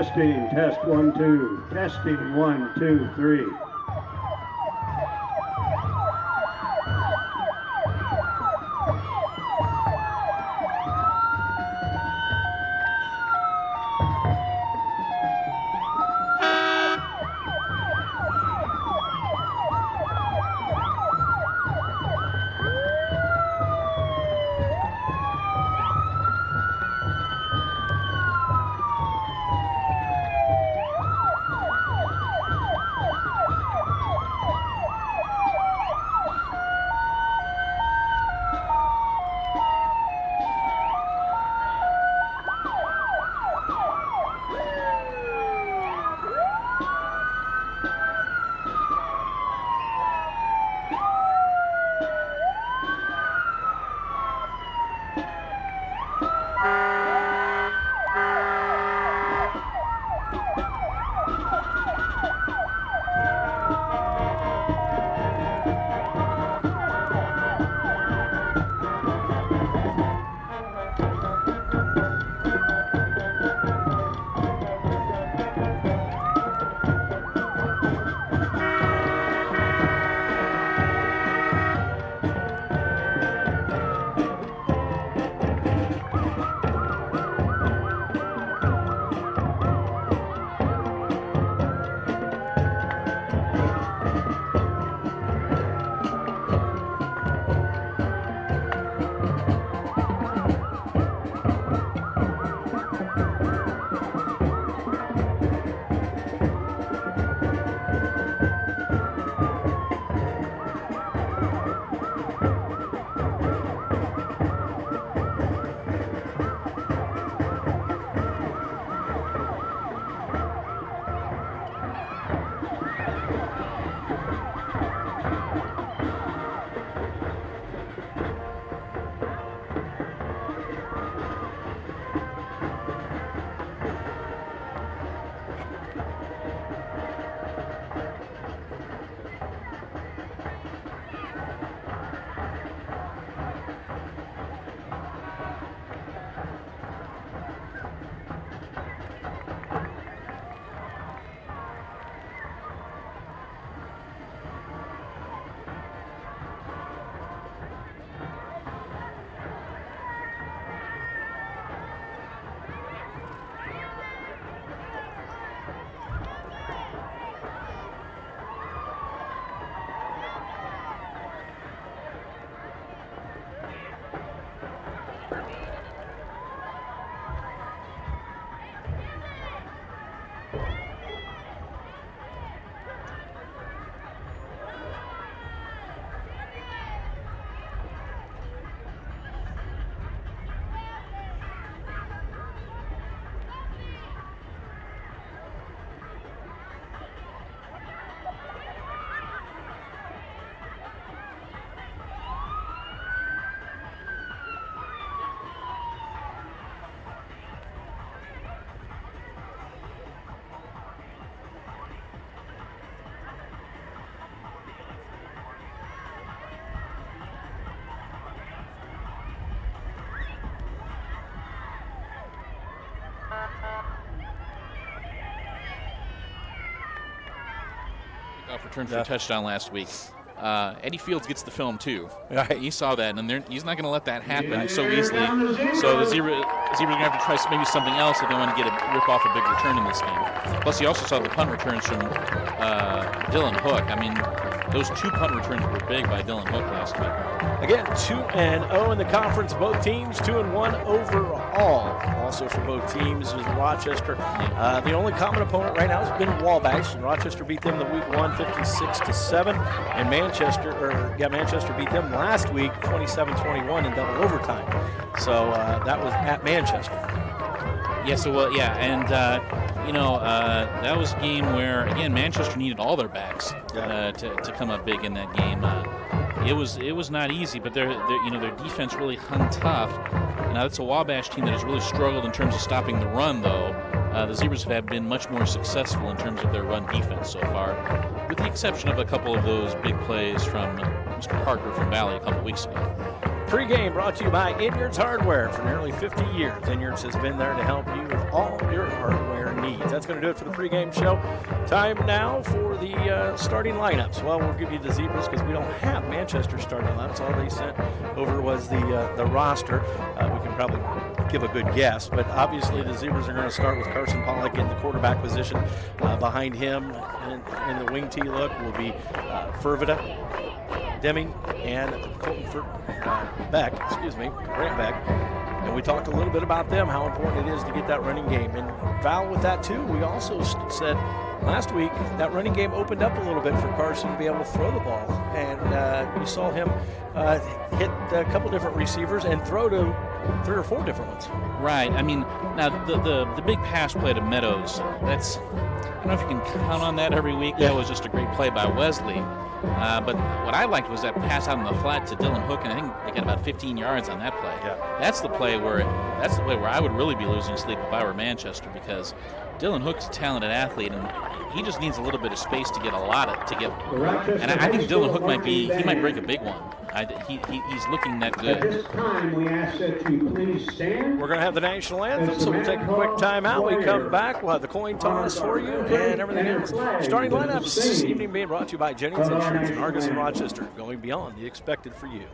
Testing, test 1, 2. Testing 1, 2, 3. Returned for a touchdown last week. Eddie Fields gets the film too. Right. He saw that, and he's not going to let that happen so easily. So the Zebras are going to have to try maybe something else if they want to rip off a big return in this game. Plus, he also saw the punt returns from Dylan Hook. I mean, those 2 punt returns were big by Dylan Hook last week. Again, 2-0 in the conference. Both teams 2-1 overall. Also for both teams is Rochester. The only common opponent right now has been Wabash. And Rochester beat them the week 1, 56-7, and Manchester beat them last week 27-21 in double overtime. So that was at Manchester. Yes, it was. Yeah, and that was a game where again Manchester needed all their backs to come up big in that game. It was not easy, but their defense really hung tough. Now it's a Wabash team that has really struggled in terms of stopping the run, though. The Zebras have been much more successful in terms of their run defense so far, with the exception of a couple of those big plays from Mr. Parker from Valley a couple weeks ago. Pre-game brought to you by Inyards Hardware. For nearly 50 years, Inyards has been there to help you with all your hardware needs. That's going to do it for the pre-game show. Time now for the starting lineups. Well, we'll give you the Zebras because we don't have Manchester starting lineups. All they sent over was the roster. We can probably give a good guess, but obviously the Zebras are going to start with Carson Pollock in the quarterback position. Behind him in the wing tee look will be Fervita, Deming, and Colton Grant Beck. And we talked a little bit about them, how important it is to get that running game. And Val, with that too, we also said last week that running game opened up a little bit for Carson to be able to throw the ball. And you saw him hit a couple different receivers and throw to 3 or 4 different ones. Right. I mean, now the big pass play to Meadows, that's, I don't know if you can count on that every week. That was just a great play by Wesley. But what I liked was that pass out on the flat to Dylan Hook, and I think they got about 15 yards on that play. Yeah. That's the play where I would really be losing sleep if I were Manchester, because Dylan Hook's a talented athlete, and he just needs a little bit of space to get and I think Dylan Hook might break a big one. He's looking that good. At this time, we ask that you please stand. We're going to have the national anthem, so we'll take a quick time out. We come back, we'll have the coin toss for you and everything else. Starting lineups this evening being brought to you by Jennings Insurance in Argus and Rochester, going beyond the expected for you.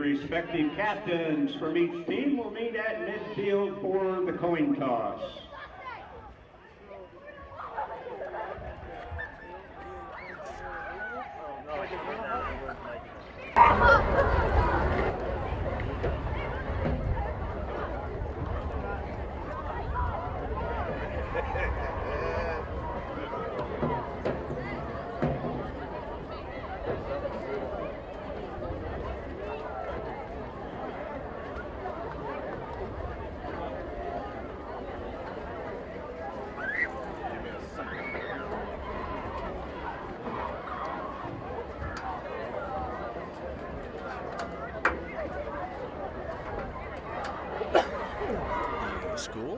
Respective captains from each team will meet at midfield for the coin toss.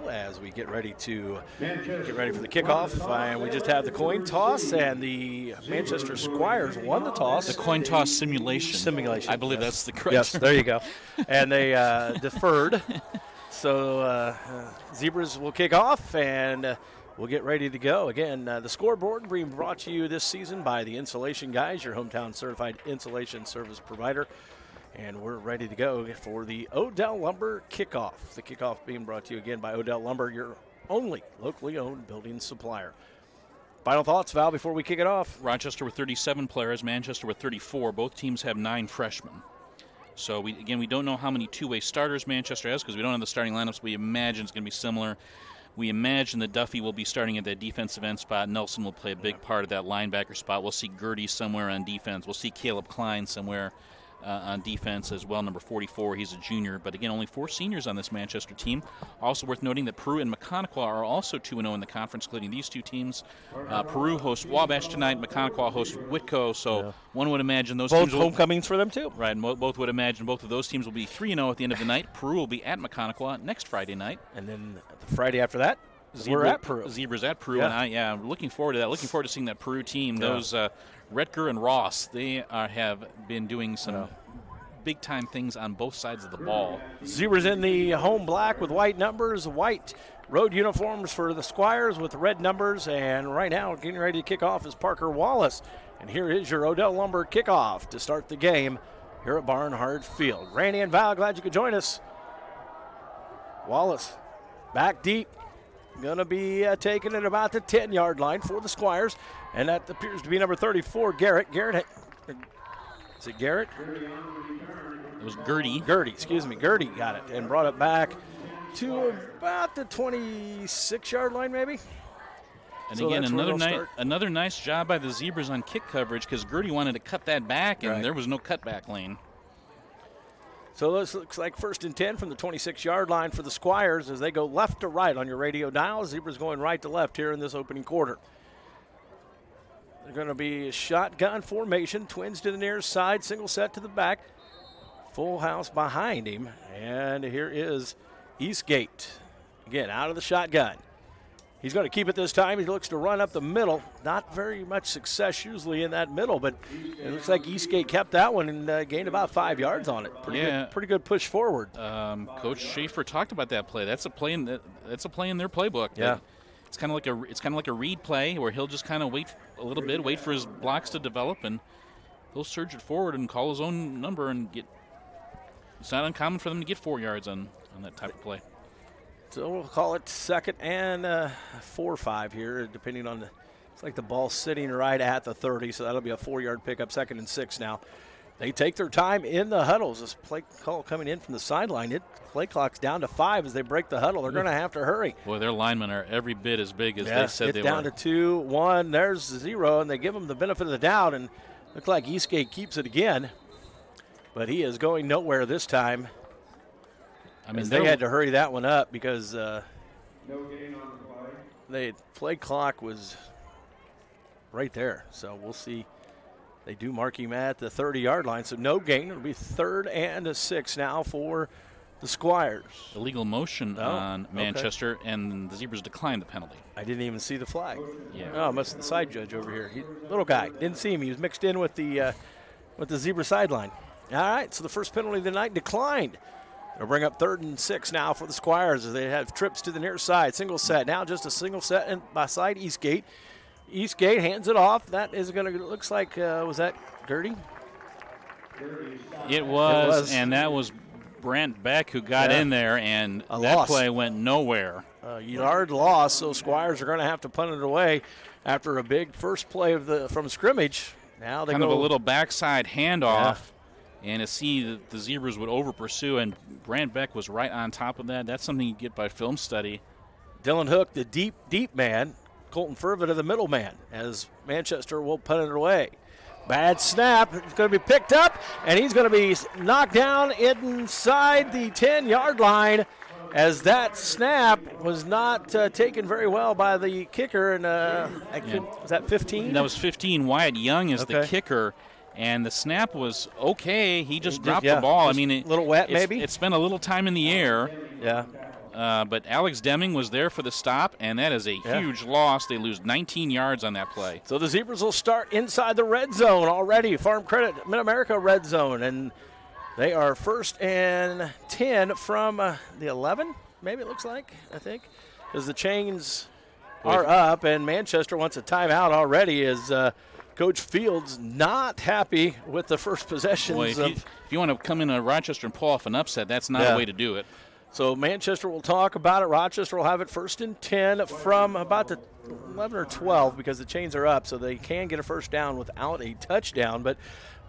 As we get ready for the kickoff, and we just have the coin toss, and the Manchester Squires won the toss. The coin toss simulation. I believe that's the correct. Yes, there you go. And they deferred. So Zebras will kick off, and we'll get ready to go. Again, the scoreboard being brought to you this season by the Insulation Guys, your hometown certified insulation service provider. And we're ready to go for the Odell Lumber kickoff. The kickoff being brought to you again by Odell Lumber, your only locally owned building supplier. Final thoughts, Val, before we kick it off? Rochester with 37 players, Manchester with 34. Both teams have 9 freshmen. So, we don't know how many two-way starters Manchester has because we don't have the starting lineups. We imagine it's going to be similar. We imagine that Duffy will be starting at that defensive end spot. Nelson will play a big part of that linebacker spot. We'll see Gertie somewhere on defense. We'll see Caleb Klein somewhere on defense as well, number 44. He's a junior. But again, only 4 seniors on this Manchester team. Also worth noting that Peru and Maconaquah are also 2-0 in the conference, including these 2 teams. Peru hosts Wabash tonight. Maconaquah hosts Whitco. So one would imagine those both teams homecomings for them too. Right, and both would imagine both of those teams will be 3-0 at the end of the night. Peru will be at Maconaquah next Friday night. And then the Friday after that, we're at Peru. Zebras at Peru, and I'm looking forward to that. Looking forward to seeing that Peru team. Those Retker and Ross, they have been doing some big-time things on both sides of the ball. Zebras in the home black with white numbers, white road uniforms for the Squires with red numbers, and right now getting ready to kick off is Parker Wallace. And here is your Odell Lumber kickoff to start the game here at Barnhart Field. Randy and Val, glad you could join us. Wallace back deep. Going to be taken at about the 10-yard line for the Squires, and that appears to be number 34, Garrett. Is it Garrett? It was Gertie. Gertie got it and brought it back to about the 26-yard line maybe. And so again, another nice job by the Zebras on kick coverage because Gertie wanted to cut that back, and there was no cutback lane. So this looks like 1st and 10 from the 26-yard line for the Squires as they go left to right on your radio dial. Zebras going right to left here in this opening quarter. They're going to be shotgun formation, twins to the near side, single set to the back, full house behind him. And here is Eastgate, again, out of the shotgun. He's going to keep it this time. He looks to run up the middle. Not very much success usually in that middle, but it looks like Eastgate kept that one and gained about 5 yards on it. Pretty good push forward. Coach Schaefer talked about that play. That's a play in their playbook. Yeah. It's kind of like a read play where he'll just kind of wait a little bit, wait for his blocks to develop, and he'll surge it forward and call his own number and get. It's not uncommon for them to get 4 yards on that type of play. So we'll call it 2nd and 4 or 5 here, depending on it's like the ball sitting right at the 30, so that'll be a 4-yard pickup, 2nd and 6 now. They take their time in the huddles. This play call coming in from the sideline. Play clock's down to 5 as they break the huddle. They're going to have to hurry. Boy, their linemen are every bit as big as they said they were. Down to 2, 1. There's 0, and they give them the benefit of the doubt, and look like Eastgate keeps it again. But he is going nowhere this time. I mean, they had to hurry that one up because no gain on the play clock was right there. So we'll see. They do mark him at the 30-yard line, so no gain. It'll be 3rd and 6 now for the Squires. Illegal motion on Manchester, and the Zebras declined the penalty. I didn't even see the flag. Yeah. Oh, must be the side judge over here. Little guy. Didn't see him. He was mixed in with the Zebra sideline. All right, so the first penalty of the night declined. They'll bring up 3rd and 6 now for the Squires as they have trips to the near side. Single set. Now just a single set and by side Eastgate. Eastgate hands it off. That is going to, looks like, was that Gertie? It was, and that was Brent Beck who got in there, and that play went nowhere. Yard loss, so Squires are going to have to punt it away after a big first play from scrimmage. Now they kind of a little backside handoff. And to see that the Zebras would over-pursue, and Brant Beck was right on top of that. That's something you get by film study. Dylan Hook, the deep man. Colton Furvitt, the middle man, as Manchester will punt it away. Bad snap. It's going to be picked up, and he's going to be knocked down inside the 10-yard line as that snap was not taken very well by the kicker. And was that 15? That was 15. Wyatt Young is the kicker. And the snap was okay. He just dropped the ball. I mean, a little wet, maybe. It spent a little time in the air. Yeah. But Alex Deming was there for the stop, and that is a huge loss. They lose 19 yards on that play. So the Zebras will start inside the red zone already. Farm Credit Mid-America red zone, and they are 1st and 10 from the 11. Maybe it looks like. I think because the chains are up, and Manchester wants a timeout already. Coach Fields not happy with the first possessions. Boy, if you want to come in Rochester and pull off an upset, that's not a way to do it. So Manchester will talk about it. Rochester will have it 1st and 10 from about the 11 or 12 because the chains are up, so they can get a first down without a touchdown. But,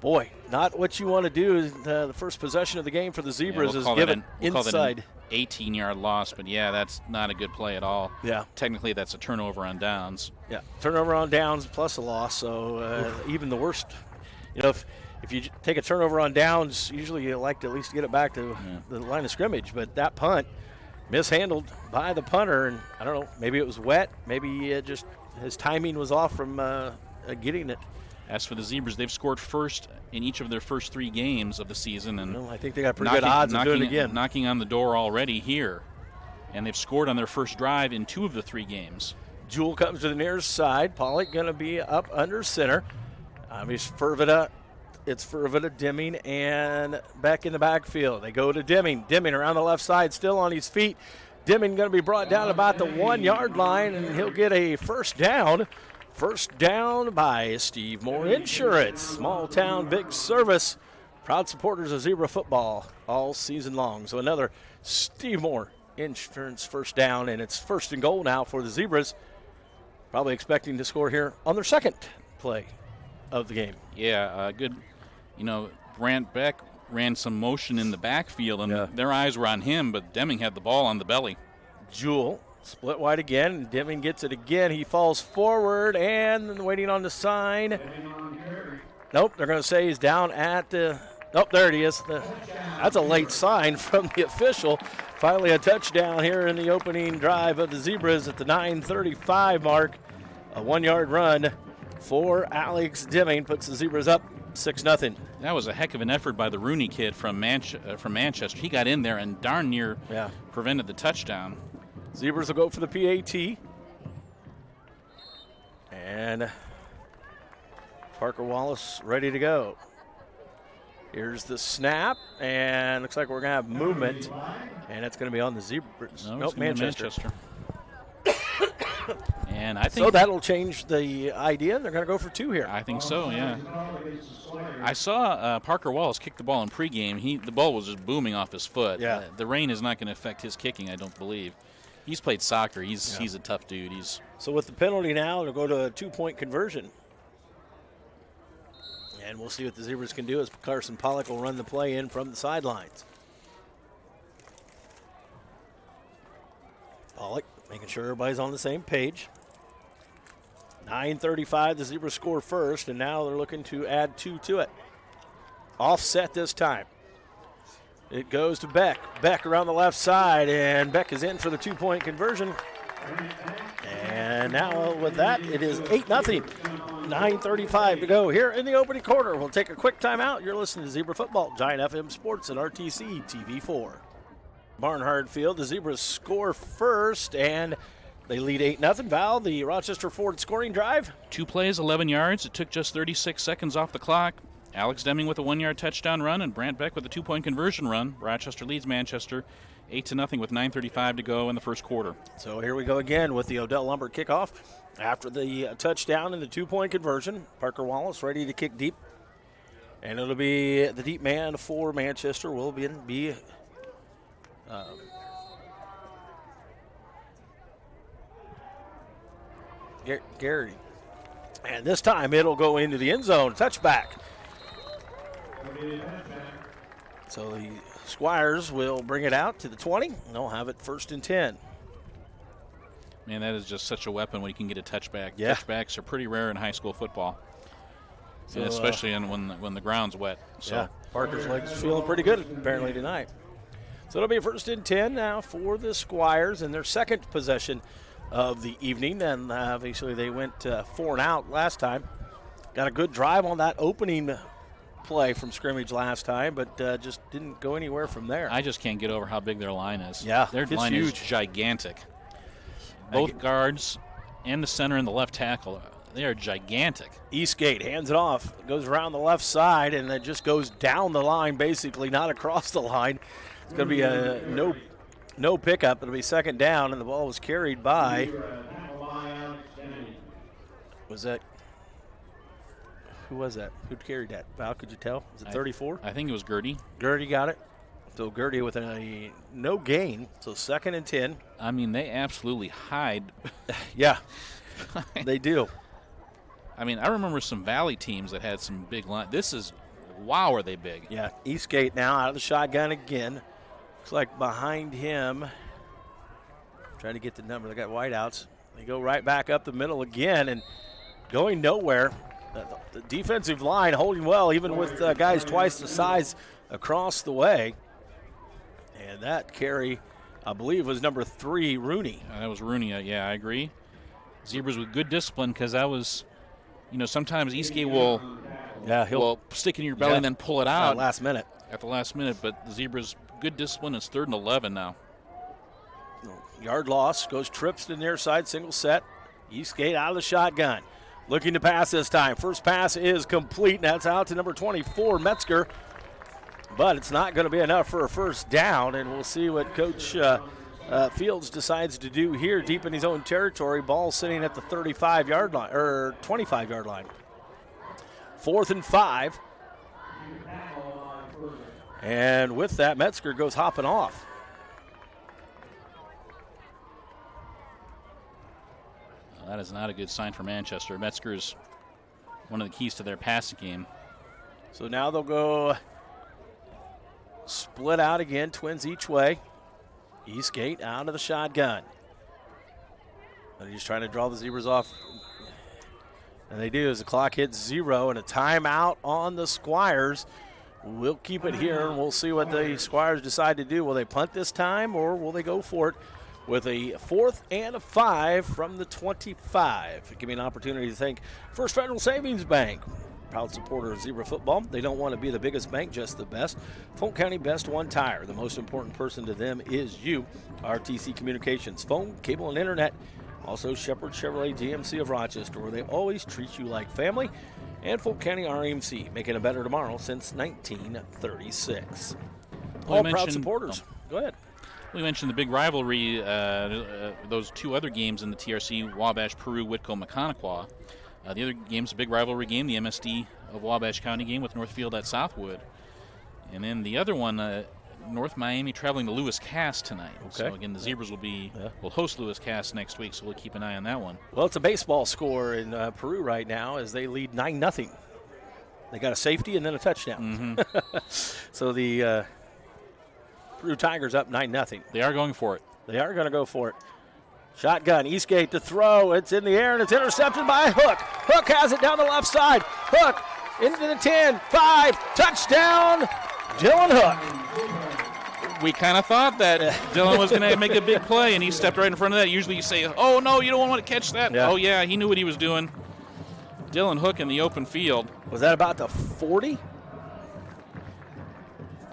boy, not what you want to do. The first possession of the game for the Zebras is give it inside. Call 18-yard loss, but yeah, that's not a good play at all. Yeah. Technically, that's a turnover on downs. Yeah, turnover on downs plus a loss. So even the worst, if you take a turnover on downs, usually you like to at least get it back to the line of scrimmage. But that punt mishandled by the punter, and I don't know, maybe it was wet, maybe just his timing was off from getting it. As for the Zebras, they've scored first in each of their first 3 games of the season, and I think they got pretty good odds of doing it again. Knocking on the door already here, and they've scored on their first drive in 2 of the 3 games. Jewell comes to the near side. Pollock going to be up under center. It's Fervita, Deming, and back in the backfield. They go to Deming. Deming around the left side, still on his feet. Deming going to be brought down about the 1-yard line, and he'll get a first down. First down by Steve Moore Insurance. Small town, big service. Proud supporters of Zebra football all season long. So another Steve Moore Insurance first down, and it's 1st and goal now for the Zebras. Probably expecting to score here on their second play of the game. Yeah, good. Brant Beck ran some motion in the backfield, and their eyes were on him, but Deming had the ball on the belly. Jewell split wide again. Deming gets it again. He falls forward and waiting on the sign. Nope, they're going to say he's down at the. Oh, there it is. That's a late sign from the official. Finally a touchdown here in the opening drive of the Zebras at the 9:35 mark. A 1-yard run for Alex Deming puts the Zebras up 6-0. That was a heck of an effort by the Rooney kid from Manchester. He got in there and darn near prevented the touchdown. Zebras will go for the PAT. And Parker Wallace ready to go. Here's the snap, and looks like we're going to have movement, and it's going to be on the Zebras. Nope, Manchester. And I think so that'll change the idea. They're going to go for 2 here. I think so, yeah. I saw Parker Wallace kick the ball in pregame. The ball was just booming off his foot. Yeah. The rain is not going to affect his kicking, I don't believe. He's played soccer. He's a tough dude. So with the penalty now, they'll go to a 2-point conversion. And we'll see what the Zebras can do as Carson Pollock will run the play in from the sidelines. Pollock making sure everybody's on the same page. 9:35, the Zebras score first, and now they're looking to add 2 to it. Offset this time. It goes to Beck. Beck around the left side, and Beck is in for the 2-point conversion. And now with that, it is 8-0. 9:35 to go here in the opening quarter. We'll take a quick timeout. You're listening to Zebra Football, Giant FM Sports and RTC TV4. Barnhard Field, the Zebras score first, and they lead 8-0. Val, the Rochester Ford scoring drive. 2 plays, 11 yards. It took just 36 seconds off the clock. Alex Deming with a 1-yard touchdown run, and Brant Beck with a 2-point conversion run. Rochester leads Manchester 8-0 with 9:35 to go in the first quarter. So here we go again with the Odell Lumber kickoff. After the touchdown and the 2-point conversion, Parker Wallace ready to kick deep. And it'll be the deep man for Manchester will be Gary. And this time it'll go into the end zone. Touchback. So the Squires will bring it out to the 20. And they'll have it 1st and 10. Man, that is just such a weapon when you can get a touchback. Yeah. Touchbacks are pretty rare in high school football, So, and especially when the ground's wet. So. Yeah, Parker's legs feeling pretty good apparently tonight. So it'll be 1st and 10 now for the Squires in their second possession of the evening. And obviously they went 4 and out last time. Got a good drive on that opening play from scrimmage last time, but just didn't go anywhere from there. I just can't get over how big their line is. Yeah, their line huge. is gigantic. Both guards and the center and the left tackle, they are gigantic. Eastgate hands it off, goes around the left side, and it just goes down the line, basically, not across the line. It's going to be a no pickup. It'll be 2nd down, and the ball was carried by. Who was that? Who carried that? Val, could you tell? Was it 34? I think it was Gertie. Gertie got it. So Gertie with a no gain. So 2nd and 10. I mean, they absolutely hide. Yeah, they do. I mean, I remember some Valley teams that had some big line. This is, wow, are they big? Yeah, Eastgate now out of the shotgun again. Looks like behind him, trying to get the number, they got wideouts. They go right back up the middle again and going nowhere. The defensive line holding well, even with guys twice the size across the way. And that carry, I believe, was number 3, Rooney. That was Rooney, yeah, I agree. Zebras with good discipline, because that was, sometimes Eastgate will stick in your belly and then pull it out. Last minute. At the last minute, but the Zebras, good discipline. It's 3rd and 11 now. Yard loss, goes trips to the near side, single set. Eastgate out of the shotgun. Looking to pass this time. First pass is complete, and that's out to number 24, Metzger. But it's not going to be enough for a first down, and we'll see what Coach Fields decides to do here deep in his own territory. Ball sitting at the 35-yard line, or 25-yard line. 4th and 5. And with that, Metzger goes hopping off. Well, that is not a good sign for Manchester. Metzger is one of the keys to their passing game. So now they'll go split out again, twins each way. Eastgate out of the shotgun. And he's trying to draw the Zebras off. And they do as the clock hits 0 and a timeout on the Squires. We'll keep it here, and we'll see what the Squires decide to do. Will they punt this time, or will they go for it with a 4th and 5 from the 25? Give me an opportunity to thank First Federal Savings Bank, proud supporter of Zebra football. They don't want to be the biggest bank, just the best. Fulton County Best One Tire. The most important person to them is you. RTC Communications, phone, cable, and internet. Also Shepherd Chevrolet GMC of Rochester, where they always treat you like family. And Fulton County RMC, making a better tomorrow since 1936. All proud supporters. Go ahead. We mentioned the big rivalry, those 2 other games in the TRC, Wabash, Peru, Whitco, Mechaniqua. The other game's a big rivalry game, the MSD of Wabash County game with Northfield at Southwood. And then the other one, North Miami traveling to Lewis Cass tonight. Okay. So again, the Zebras will host Lewis Cass next week, so we'll keep an eye on that one. Well, it's a baseball score in Peru right now as they lead 9-0. They got a safety and then a touchdown. Mm-hmm. So the Peru Tigers up 9-0. They are going for it. They are going to go for it. Shotgun, Eastgate to throw. It's in the air, and it's intercepted by Hook. Hook has it down the left side. Hook into the 10, 5, touchdown, Dylan Hook. We kind of thought that Dylan was going to make a big play, and he stepped right in front of that. Usually you say, oh, no, you don't want to catch that. Yeah. Oh, yeah, he knew what he was doing. Dylan Hook in the open field. Was that about the 40?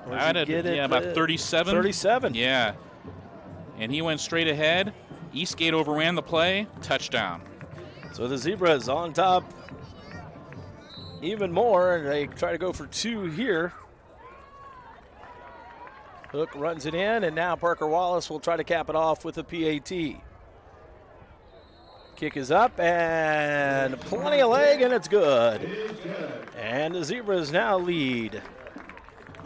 About 37. 37. Yeah. And he went straight ahead. Eastgate overran the play. Touchdown. So the Zebras on top even more, and they try to go for 2 here. Hook runs it in, and now Parker Wallace will try to cap it off with a PAT. Kick is up, and plenty of leg, and it's good. And the Zebras now lead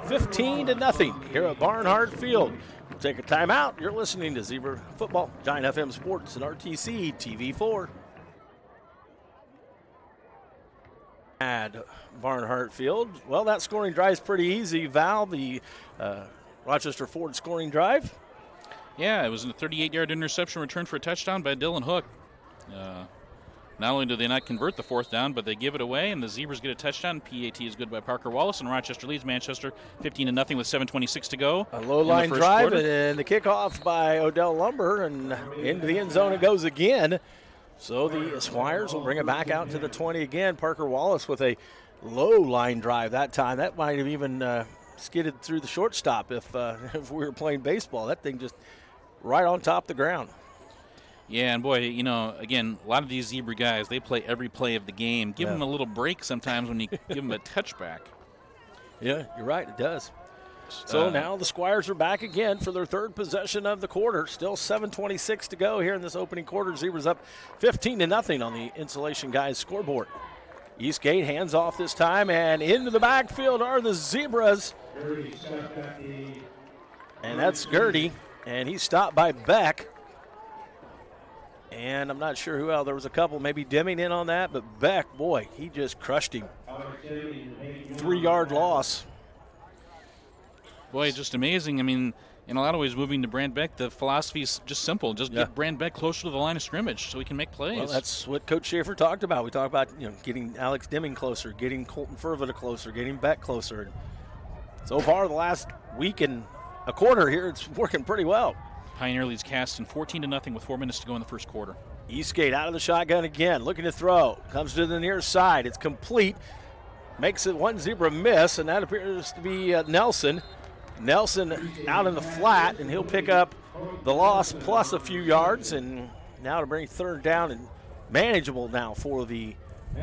15-0 here at Barnhart Field. We'll take a timeout. You're listening to Zebra Football, Giant FM Sports, and RTC TV4. At Barnhart Field, well, that scoring drive is pretty easy. Val, the Rochester Ford scoring drive. Yeah, it was a 38-yard interception return for a touchdown by Dylan Hook. Not only do they not convert the 4th down, but they give it away, and the Zebras get a touchdown. PAT is good by Parker Wallace, and Rochester leads Manchester 15-0 with 7:26 to go. A low-line drive, and the kickoff by Odell Lumber, and into the end zone it goes again. So the Squires will bring it back out to the 20 again. Parker Wallace with a low-line drive that time. That might have even skidded through the shortstop if we were playing baseball. That thing just right on top of the ground. Yeah, and boy, again, a lot of these Zebra guys, they play every play of the game. Give them a little break sometimes when you give them a touchback. Yeah, you're right, it does. So now the Squires are back again for their 3rd possession of the quarter. Still 7:26 to go here in this opening quarter. Zebras up 15-0 on the Insulation Guys scoreboard. Eastgate hands off this time, and into the backfield are the Zebras. And that's Gertie, and he's stopped by Beck. And I'm not sure who else. There was a couple maybe dimming in on that, but Beck, boy, he just crushed him. 3-yard loss. Boy, just amazing. I mean, in a lot of ways, moving to Brand Beck, the philosophy is just simple. Just get Brand Beck closer to the line of scrimmage so he can make plays. Well, that's what Coach Schaefer talked about. We talked about getting Alex Deming closer, getting Colton Fervita closer, getting Beck closer. And so far, the last week and a quarter here, it's working pretty well. Pioneer leads Caston 14-0 with 4 minutes to go in the first quarter. Eastgate out of the shotgun again, looking to throw. Comes to the near side. It's complete. Makes it one zebra miss, and that appears to be Nelson. Nelson out in the flat, and he'll pick up the loss plus a few yards. And now to bring third down and manageable now for the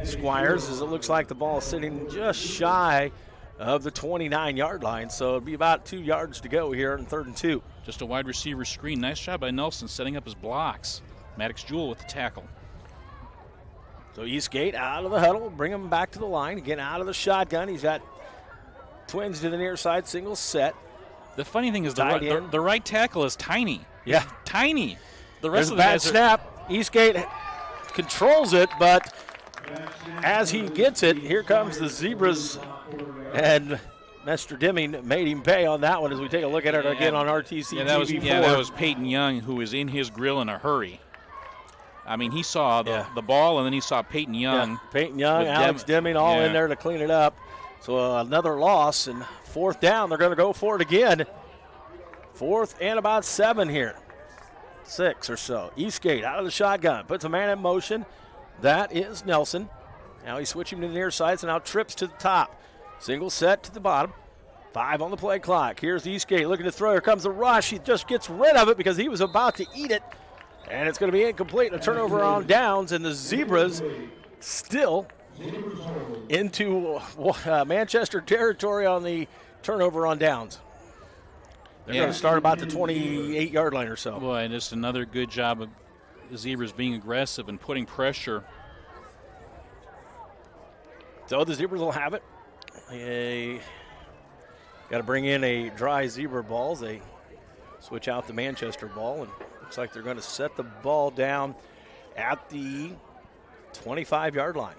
Squires, as it looks like the ball is sitting just shy of the 29-yard line. So it'll be about 2 yards to go here in 3rd and 2. Just a wide receiver screen. Nice job by Nelson setting up his blocks. Maddox Jewell with the tackle. So Eastgate out of the huddle, bring him back to the line. Again, out of the shotgun. He's got twins to the near side, single set. The funny thing is the right tackle is tiny. Yeah. Tiny. The rest There's of a the bad guys snap. Eastgate controls it, but as he gets it, here comes the Zebras, and Mr. Deming made him pay on that one as we take a look at it again on RTC TV4. That was Peyton Young, who was in his grill in a hurry. I mean, he saw the ball, and then he saw Peyton Young. Yeah. Peyton Young, Alex Deming all in there to clean it up. So another loss, and 4th down. They're going to go for it again. 4th and about 7 here. 6 or so. Eastgate out of the shotgun. Puts a man in motion. That is Nelson. Now he's switching to the near side, so now trips to the top. Single set to the bottom. 5 on the play clock. Here's Eastgate looking to throw. Here comes the rush. He just gets rid of it because he was about to eat it. And it's going to be incomplete. A turnover on downs, and the Zebras still into Manchester territory on the turnover on downs. They're going to start about the 28-yard line or so. Boy, and just another good job of the Zebras being aggressive and putting pressure. So the Zebras will have it. They got to bring in a dry Zebra ball. They switch out the Manchester ball, and looks like they're going to set the ball down at the 25-yard line.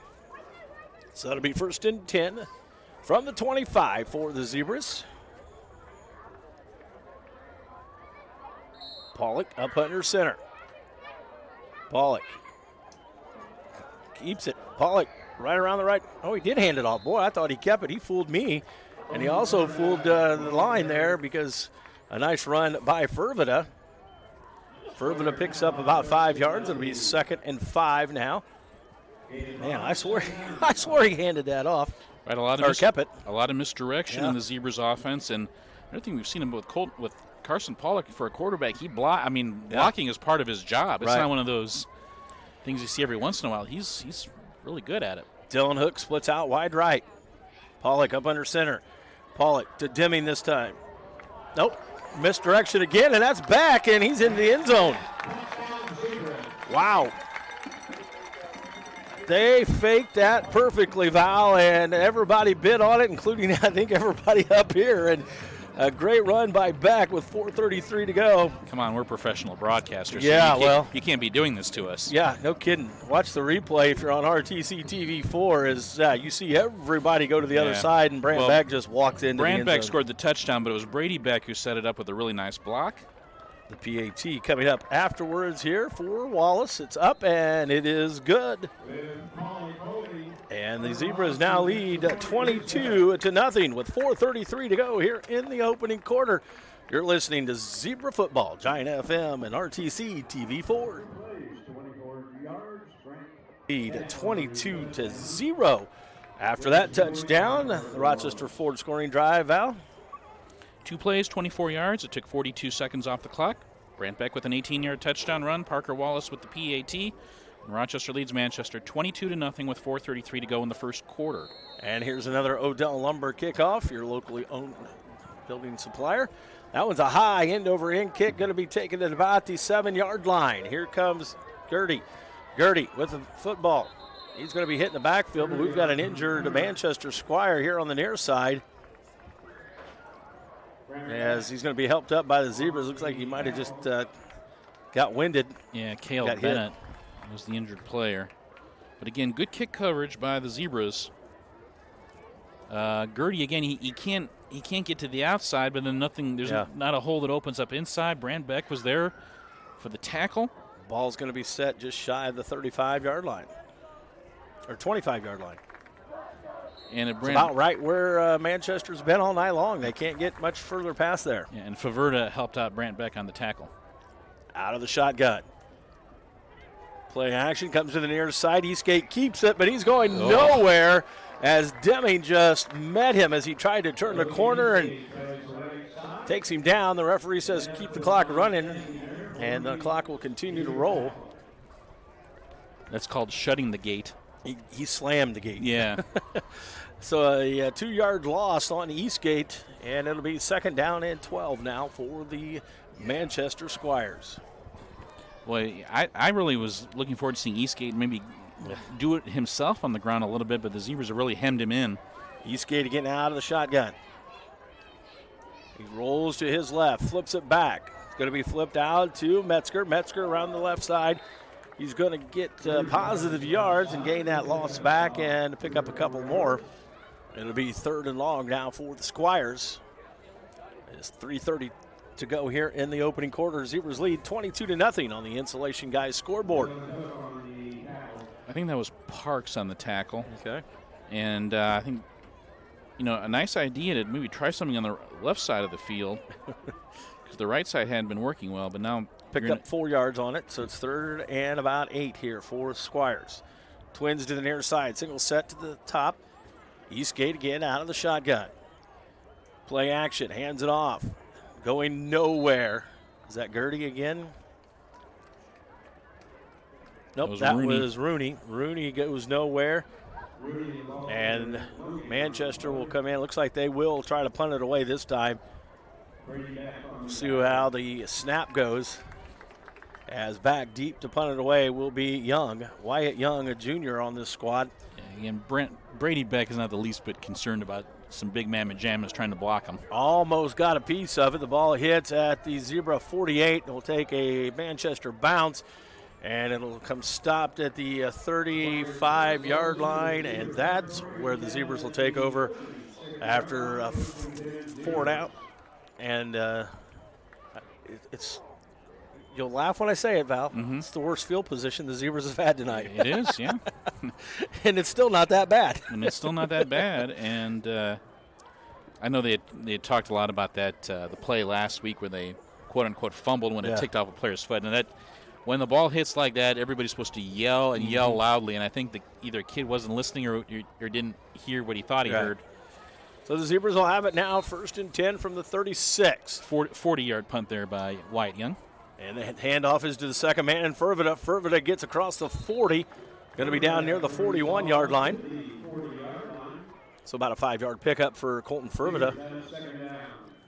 So that'll be 1st and 10 from the 25 for the Zebras. Pollock up under center. Pollock keeps it. Pollock right around the right. Oh, he did hand it off. Boy, I thought he kept it. He fooled me. And he also fooled the line there because a nice run by Fervita. Fervita picks up about 5 yards. It'll be 2nd and 5 now. Man, I swear he handed that off. Right, kept it. A lot of misdirection in the Zebras offense, and another thing we've seen him with Carson Pollock for a quarterback. Blocking is part of his job. It's not one of those things you see every once in a while. He's really good at it. Dylan Hook splits out wide right. Pollock up under center. Pollock to Deming this time. Nope. Misdirection again, and that's back, and he's in the end zone. Wow. They faked that perfectly, Val, and everybody bid on it, including, I think, everybody up here. And a great run by Beck with 4:33 to go. Come on, we're professional broadcasters. Yeah, so you can't be doing this to us. Yeah, no kidding. Watch the replay if you're on RTC TV4 as you see everybody go to the other side, and Brand Beck just walks into the end zone. Brand Beck scored the touchdown, but it was Brady Beck who set it up with a really nice block. The PAT coming up afterwards here for Wallace. It's up, and it is good. And the Zebras now lead 22-0 with 4:33 to go here in the opening quarter. You're listening to Zebra Football, Giant FM and RTC TV4. Lead 22-0. After that touchdown, the Rochester Ford scoring drive, Val. 2 plays, 24 yards. It took 42 seconds off the clock. Brant Beck with an 18-yard touchdown run. Parker Wallace with the PAT. And Rochester leads Manchester 22-0 with 4:33 to go in the first quarter. And here's another Odell Lumber kickoff, your locally owned building supplier. That one's a high end-over-end kick, going to be taken at about the 7-yard line. Here comes Gertie. Gertie with the football. He's going to be hitting the backfield, but we've got an injured Manchester Squire here on the near side. As he's going to be helped up by the Zebras. Looks like he might have just got winded. Yeah, Cale Bennett was the injured player. But again, good kick coverage by the Zebras. Gertie, again, he he can't get to the outside, but then nothing. There's not a hole that opens up inside. Brant Beck was there for the tackle. Ball's going to be set just shy of the 35-yard line, or 25-yard line. And it's about right where Manchester's been all night long. They can't get much further past there. Yeah, and Faverda helped out Brant Beck on the tackle. Out of the shotgun. Play action comes to the near side. Eastgate keeps it, but he's going nowhere as Deming just met him as he tried to turn the corner and takes him down. The referee says keep the clock running, and the clock will continue to roll. That's called shutting the gate. He slammed the gate. Yeah. So a 2-yard loss on Eastgate, and it'll be 2nd down and 12 now for the Manchester Squires. Well, I really was looking forward to seeing Eastgate maybe do it himself on the ground a little bit, but the Zebras have really hemmed him in. Eastgate getting out of the shotgun. He rolls to his left, flips it back. It's going to be flipped out to Metzger. Metzger around the left side. He's going to get positive yards and gain that loss back and pick up a couple more. It'll be 3rd and long now for the Squires. It's 3:30 to go here in the opening quarter. Zebras lead 22-0 on the Insulation Guys scoreboard. I think that was Parks on the tackle. Okay. And I think, a nice idea to maybe try something on the left side of the field because the right side hadn't been working well, but now picked up 4 yards on it, so it's 3rd and about 8 here for Squires. Twins to the near side, single set to the top. Eastgate again out of the shotgun. Play action, hands it off. Going nowhere. Is that Gertie again? Nope, that was Rooney. Rooney goes nowhere. And Manchester will come in. Looks like they will try to punt it away this time. See how the snap goes. As back deep to punt it away will be Young. Wyatt Young, a junior on this squad. Yeah, again, Brady Beck is not the least bit concerned about some big mamma jammas trying to block him. Almost got a piece of it. The ball hits at the Zebra 48. It'll take a Manchester bounce, and it'll come stopped at the 35-yard line, and that's where the Zebras will take over after a 4 out. And it's you'll laugh when I say it, Val. Mm-hmm. It's the worst field position the Zebras have had tonight. It is, yeah. And it's still not that bad. And it's still not that bad. And I know they had talked a lot about that, the play last week where they, quote-unquote, fumbled when it ticked off a player's foot. And that when the ball hits like that, everybody's supposed to yell and yell loudly. And I think either a kid wasn't listening or didn't hear what he thought he heard. So the Zebras will have it now, 1st and 10 from the 36. 40-yard punt there by Wyatt Young. And the handoff is to the second man, and Fervida. Fervida gets across the 40. Going to be down near the 41-yard line. So about a 5-yard pickup for Colton Fervida.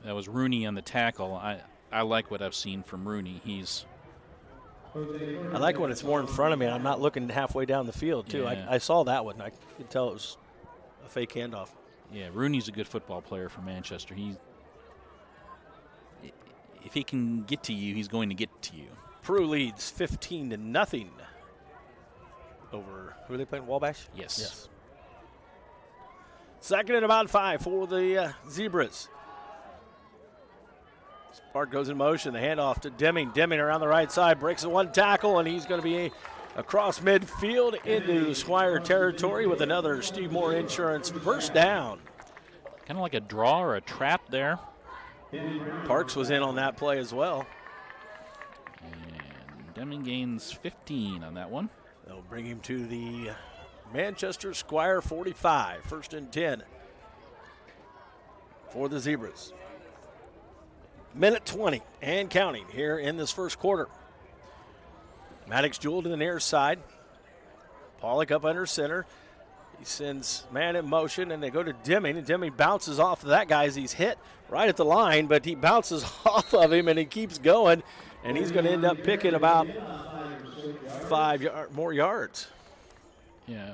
That was Rooney on the tackle. I like what I've seen from Rooney. I like when it's more in front of me and I'm not looking halfway down the field, too. Yeah. I saw that one. I could tell it was a fake handoff. Yeah, Rooney's a good football player for Manchester. If he can get to you, he's going to get to you. Peru leads 15-0 over, who are they playing, Wabash? Yes. 2nd and about 5 for the Zebras. Spark goes in motion. The handoff to Deming. Deming around the right side, breaks the one tackle, and he's going to be across midfield into Squire territory with another Steve Moore Insurance first down. Kind of like a draw or a trap there. Parks was in on that play as well. And Deming gains 15 on that one. They'll bring him to the Manchester Squire 45, 1st and 10 for the Zebras. Minute 20 and counting here in this first quarter. Maddox Jewell to the near side. Pollock up under center. He sends man in motion, and they go to Deming, and Deming bounces off of that guy as he's hit right at the line, but he bounces off of him, and he keeps going, and he's going to end up picking about 5 more yards. Yeah.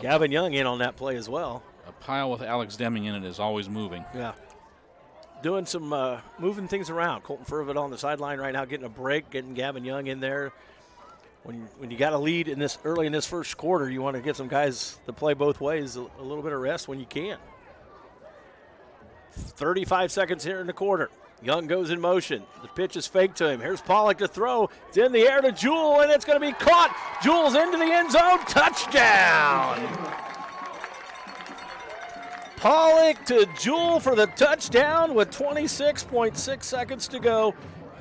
Gavin Young in on that play as well. A pile with Alex Deming in it is always moving. Yeah. Doing some moving things around. Colton Fervit on the sideline right now, getting a break, getting Gavin Young in there. When you got a lead in this early in this first quarter, you want to get some guys to play both ways, a little bit of rest when you can. 35 seconds here in the quarter. Young goes in motion. The pitch is fake to him. Here's Pollock to throw. It's in the air to Jewell, and it's going to be caught. Jewell's into the end zone. Touchdown! Pollock to Jewell for the touchdown with 26.6 seconds to go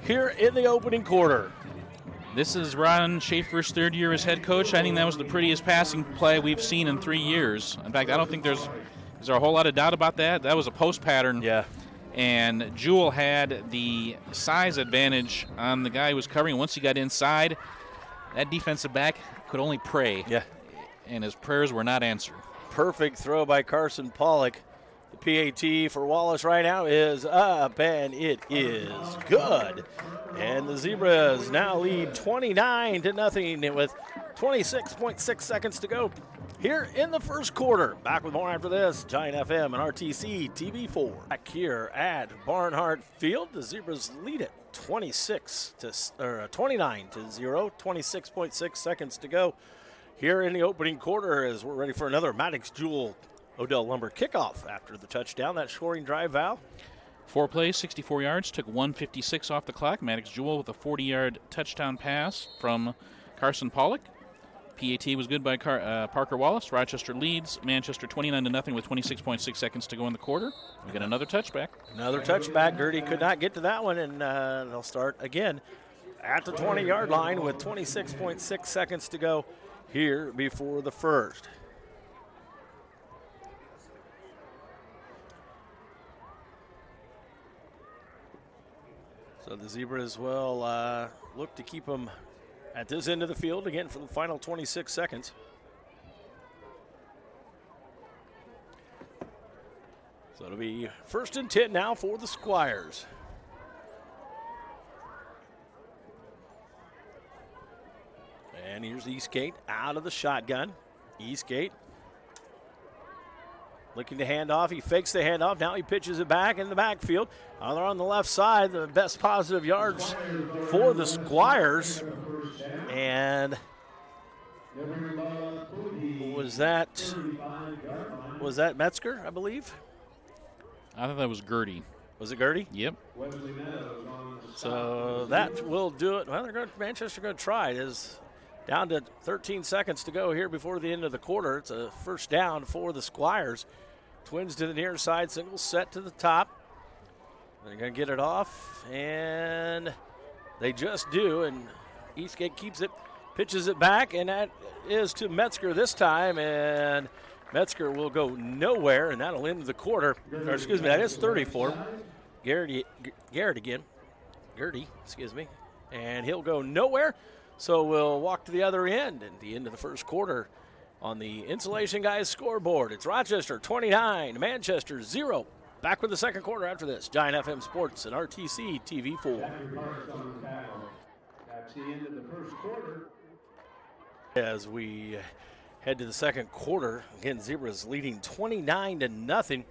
here in the opening quarter. This is Ron Schaefer's third year as head coach. I think that was the prettiest passing play we've seen in 3 years. In fact, I don't think is there a whole lot of doubt about that. That was a post pattern. Yeah. And Jewell had the size advantage on the guy who was covering. Once he got inside, that defensive back could only pray. Yeah. And his prayers were not answered. Perfect throw by Carson Pollock. The PAT for Wallace right now is up, and it is good. And the Zebras now lead 29-0 with 26.6 seconds to go here in the first quarter. Back with more after this. Giant FM and RTC TV4. Back here at Barnhart Field, the Zebras lead it 29-0. 26.6 seconds to go here in the opening quarter as we're ready for another Maddox Jewell Odell Lumber kickoff after the touchdown. That scoring drive, Val. 4 plays, 64 yards, took 1:56 off the clock. Maddox Jewell with a 40-yard touchdown pass from Carson Pollock. PAT was good by Parker Wallace. Rochester leads Manchester 29-0 with 26.6 seconds to go in the quarter. We got another touchback. Another touchback. Gertie could not get to that one, and they'll start again at the 20-yard line with 26.6 seconds to go here before the first. So the Zebras will look to keep them at this end of the field again for the final 26 seconds. So it'll be 1st and 10 now for the Squires. And here's Eastgate out of the shotgun. Eastgate looking to hand off. He fakes the handoff. Now he pitches it back in the backfield. They're on the left side. The best positive yards for the Squires. And was that Metzger, I believe? I thought that was Gertie. Was it Gertie? Yep. So that will do it. Well, Manchester going to try. It is down to 13 seconds to go here before the end of the quarter. It's a first down for the Squires. Twins to the near side, single set to the top. They're going to get it off, and they just do, and Eastgate keeps it, pitches it back, and that is to Metzger this time, and Metzger will go nowhere, and that'll end the quarter. Or excuse me, that is 34. Gertie again. Gertie, excuse me. And he'll go nowhere, so we'll walk to the other end at the end of the first quarter. On the Insulation Guys scoreboard, it's Rochester 29, Manchester 0. Back with the second quarter after this. Giant FM Sports and RTC TV4. That's the end of the first quarter. As we head to the second quarter, again, Zebras leading 29-0.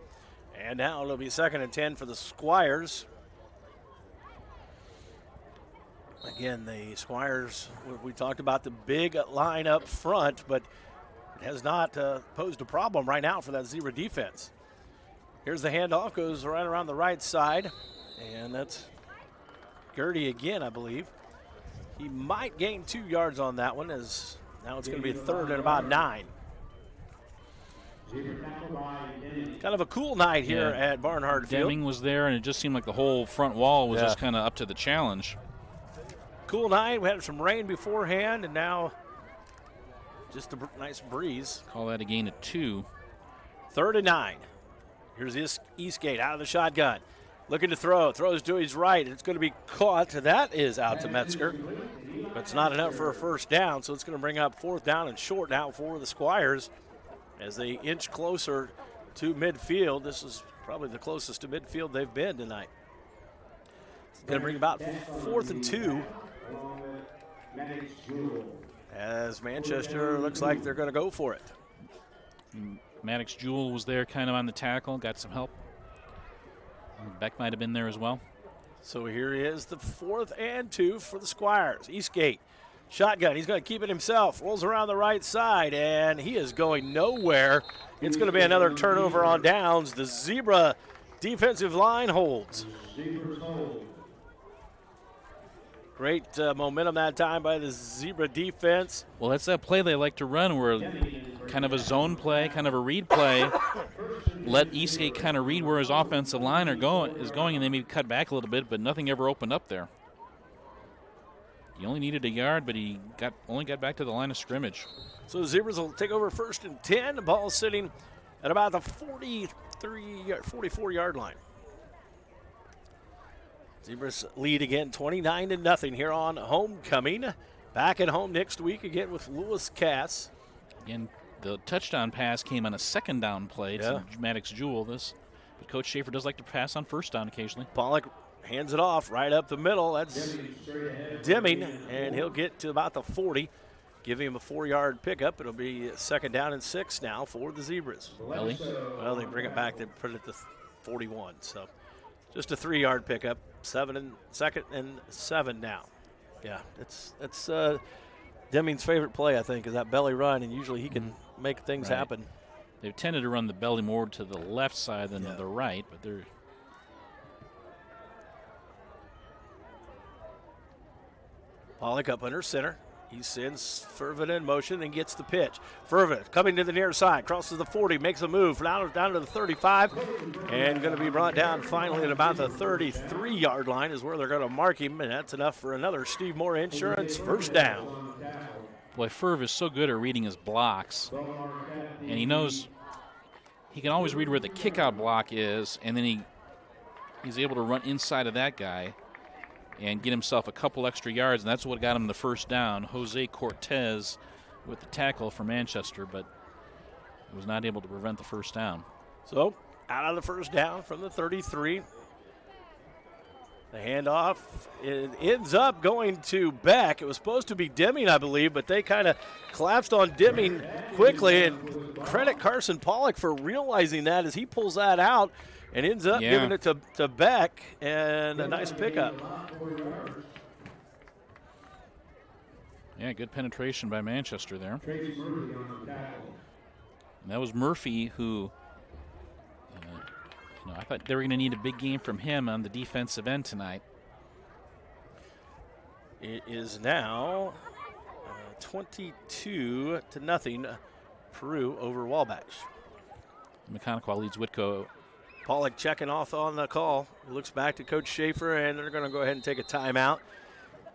And now it'll be 2nd and 10 for the Squires. Again, the Squires, we talked about the big line up front, but it has not posed a problem right now for that Zebra defense. Here's the handoff, goes right around the right side, and that's Gertie again, I believe. He might gain 2 yards on that one, as now it's going to be 3rd and about 9. Kind of a cool night here at Barnhart Field. Deming was there, and it just seemed like the whole front wall was just kind of up to the challenge. Cool night. We had some rain beforehand, and now just a nice breeze. Call that a gain of 2. 3rd and 9. Here's Eastgate out of the shotgun. Looking to throw. Throws to his right. It's going to be caught. That is out to Metzger. But it's not enough for a first down, so it's going to bring up 4th down and short now for the Squires as they inch closer to midfield. This is probably the closest to midfield they've been tonight. It's going to bring about 4th and 2. As Manchester looks like they're going to go for it. Maddox Jewell was there kind of on the tackle, got some help. Beck might have been there as well. So here is the 4th and 2 for the Squires. Eastgate, shotgun. He's going to keep it himself. Rolls around the right side, and he is going nowhere. It's going to be another turnover on downs. The Zebra Defensive line holds. Great momentum that time by the Zebra defense. Well, that's that play they like to run where kind of a zone play, kind of a read play. Let Eastgate kind of read where his offensive line is going, and they maybe cut back a little bit, but nothing ever opened up there. He only needed a yard, but he only got back to the line of scrimmage. So the Zebras will take over 1st and 10. The ball is sitting at about the 44-yard line. Zebras lead again 29-0 here on homecoming. Back at home next week again with Lewis Cass. Again, the touchdown pass came on a 2nd down play to Maddox Jewell. But Coach Schaefer does like to pass on 1st down occasionally. Pollock hands it off right up the middle. That's Deming, and he'll get to about the 40. Give him a 4-yard pickup. It'll be 2nd down and 6 now for the Zebras. Ellie? Well, they bring it back. They put it at the 41. So just a 3-yard pickup. 2nd and 7 now. Yeah, it's Deming's favorite play, I think, is that belly run, and usually he can make things happen. They've tended to run the belly more to the left side than the right, but they're. Pollock up under center. He sends Fervin in motion and gets the pitch. Fervin coming to the near side, crosses the 40, makes a move down to the 35, and going to be brought down finally at about the 33-yard line is where they're going to mark him, and that's enough for another Steve Moore Insurance 1st down. Boy, Ferv is so good at reading his blocks, and he knows he can always read where the kickout block is, and then he's able to run inside of that guy and get himself a couple extra yards, and that's what got him the 1st down. Jose Cortez with the tackle for Manchester, but was not able to prevent the 1st down. So out of the 1st down from the 33. The handoff, it ends up going to Beck. It was supposed to be Deming, I believe, but they kind of collapsed on Deming quickly, and credit Carson Pollock for realizing that as he pulls that out and ends up giving it to Beck, and a nice pickup. Yeah, good penetration by Manchester there. And that was Murphy who, I thought they were going to need a big game from him on the defensive end tonight. It is now 22-0, Peru over Wabash. McConaughey leads Whitko. Pollock checking off on the call. He looks back to Coach Schaefer, and they're going to go ahead and take a timeout.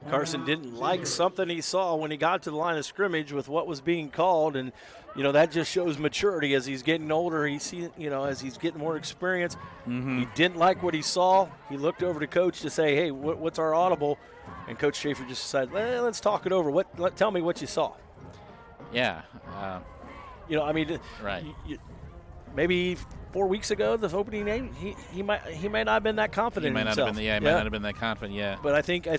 Carson didn't like something he saw when he got to the line of scrimmage with what was being called, and that just shows maturity as he's getting older. As he's getting more experience. Mm-hmm. He didn't like what he saw. He looked over to Coach to say, "Hey, what's our audible?" And Coach Schaefer just decided, "Let's talk it over. Tell me what you saw." Yeah. Right. Maybe 4 weeks ago, the opening game, he might not have been that confident in himself. He might not have been that confident, yeah. But I think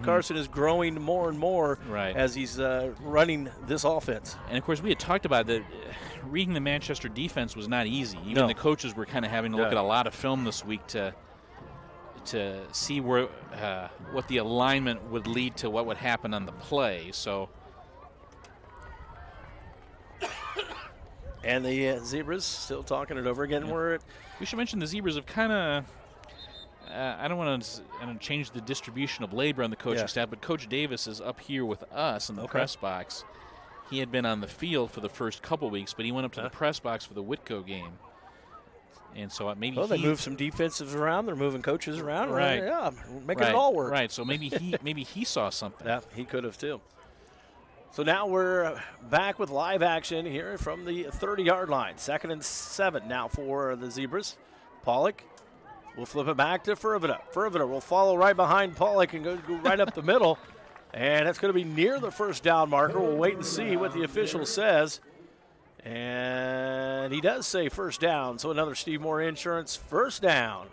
Carson is growing more and more as he's running this offense. And, of course, we had talked about that reading the Manchester defense was not easy. Even the coaches were kind of having to look at a lot of film this week to see where what the alignment would lead to what would happen on the play. So. And the Zebras still talking it over again. We should mention the Zebras have kind of I don't want to change the distribution of labor on the coaching staff, but Coach Davis is up here with us in the press box. He had been on the field for the first couple weeks, but he went up to the press box for the Whitko game. And so maybe they moved some defensives around. They're moving coaches around. Right. Yeah, making it all work. Right. So maybe he saw something. Yeah, he could have too. So now we're back with live action here from the 30-yard line. 2nd and 7 now for the Zebras. Pollock will flip it back to Fervita. Fervita will follow right behind Pollock and go right up the middle. And it's going to be near the 1st down marker. We'll wait and see what the official says. And he does say 1st down. So another Steve Moore Insurance 1st down.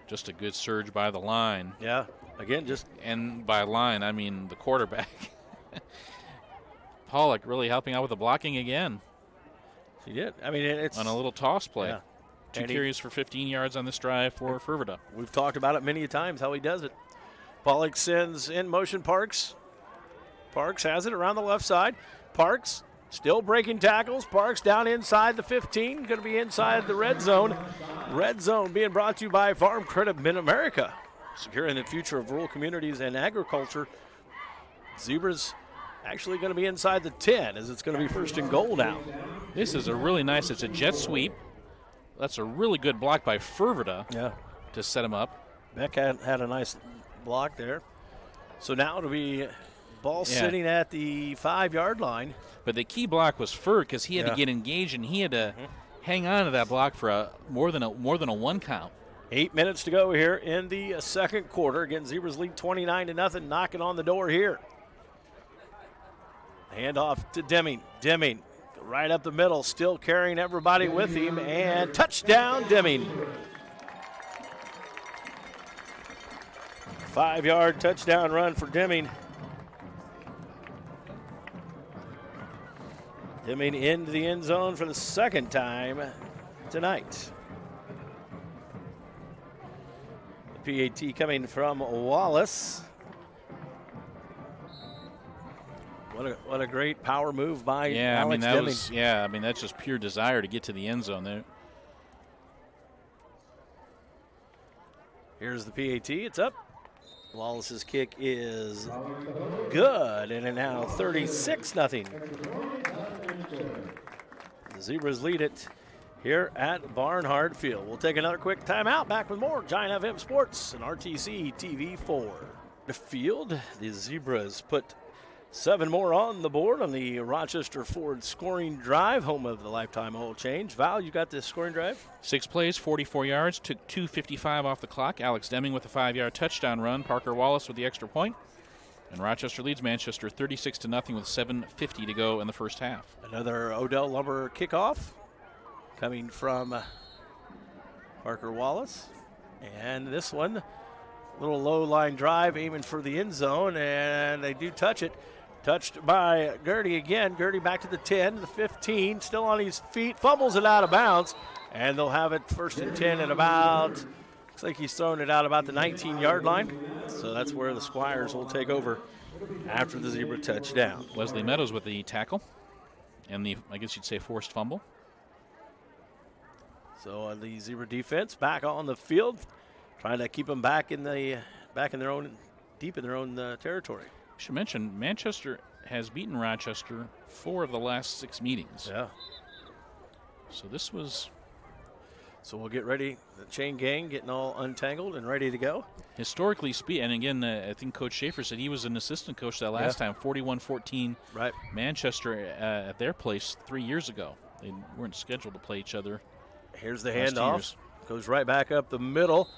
Just a good surge by the line. Yeah, again, And by line, I mean the quarterback. Pollock really helping out with the blocking again. He did. I mean, it's on a little toss play. Yeah. 2 carries for 15 yards on this drive for Fervita. We've talked about it many times how he does it. Pollock sends in motion Parks. Parks has it around the left side. Parks Still breaking tackles. Parks down inside the 15. Going to be inside the red zone. Red zone being brought to you by Farm Credit Mid-America. Securing the future of rural communities and agriculture. Zebras actually going to be inside the 10 as it's going to be first and goal now. This is a really nice, it's a jet sweep. That's a really good block by Fervita to set him up. Beck had a nice block there. So now it'll be ball sitting at the 5-yard line. But the key block was Ferg because he had to get engaged and he had to hang on to that block for more than a 1 count. 8 minutes to go here in the second quarter. Again, Zebras lead 29-0, knocking on the door here. Handoff to Deming. Deming right up the middle, still carrying everybody with him, and touchdown Deming. 5-yard touchdown run for Deming. Deming into the end zone for the second time tonight. The PAT coming from Wallace. What a great power move by Alex Deming. That's just pure desire to get to the end zone there. Here's the PAT. It's up. Wallace's kick is good, and now 36-0. The Zebras lead it here at Barnhart Field. We'll take another quick timeout. Back with more Giant FM Sports and RTC TV4. The field, the Zebras put 7 more on the board on the Rochester Ford scoring drive, home of the lifetime oil change. Val, you got this scoring drive? 6 plays, 44 yards, took 2:55 off the clock. Alex Deming with a 5-yard touchdown run. Parker Wallace with the extra point. And Rochester leads Manchester 36-0 with 7:50 to go in the first half. Another Odell Lumber kickoff coming from Parker Wallace. And this one, little low line drive aiming for the end zone, and they do touch it. Touched by Gertie again. Gertie back to the 10, the 15, still on his feet, fumbles it out of bounds, and they'll have it first and 10 at about, looks like he's throwing it out about the 19-yard line. So that's where the Squires will take over after the Zebra touchdown. Wesley Meadows with the tackle and the, I guess you'd say, forced fumble. So the Zebra defense back on the field, trying to keep them back in their own, deep in their own territory. I should mention, Manchester has beaten Rochester 4 of the last 6 meetings. Yeah. So this was... So we'll get ready, the chain gang getting all untangled and ready to go. Historically speaking, and again, I think Coach Schaefer said he was an assistant coach that last time, 41-14 right. Manchester at their place 3 years ago. They weren't scheduled to play each other. Here's the handoff. Goes right back up the middle.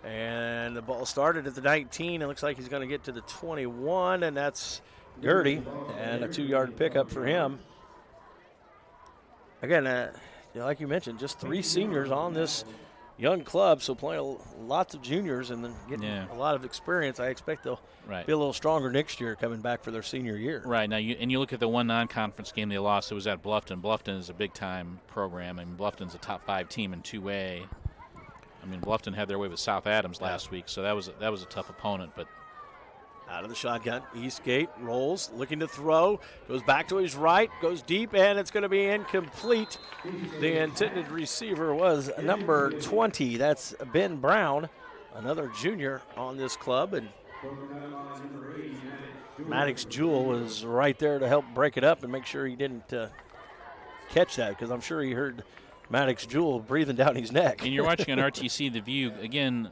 And the ball started at the 19. It looks like he's going to get to the 21, and that's Gertie, and a 2-yard pickup for him. Again, like you mentioned, just 3 seniors on this young club, so playing lots of juniors and then getting a lot of experience. I expect they'll be a little stronger next year coming back for their senior year. Right. Now, you look at the one non-conference game they lost. It was at Bluffton. Bluffton is a big-time program. I mean, Bluffton's a top 5 team in 2A. I mean, Bluffton had their way with South Adams last week, so that was a tough opponent. But out of the shotgun, Eastgate rolls, looking to throw, goes back to his right, goes deep, and it's going to be incomplete. The intended receiver was number 20. That's Ben Brown, another junior on this club, and Maddox Jewell was right there to help break it up and make sure he didn't catch that, because I'm sure he heard Maddox Jewell breathing down his neck. And you're watching on RTC The View. Again,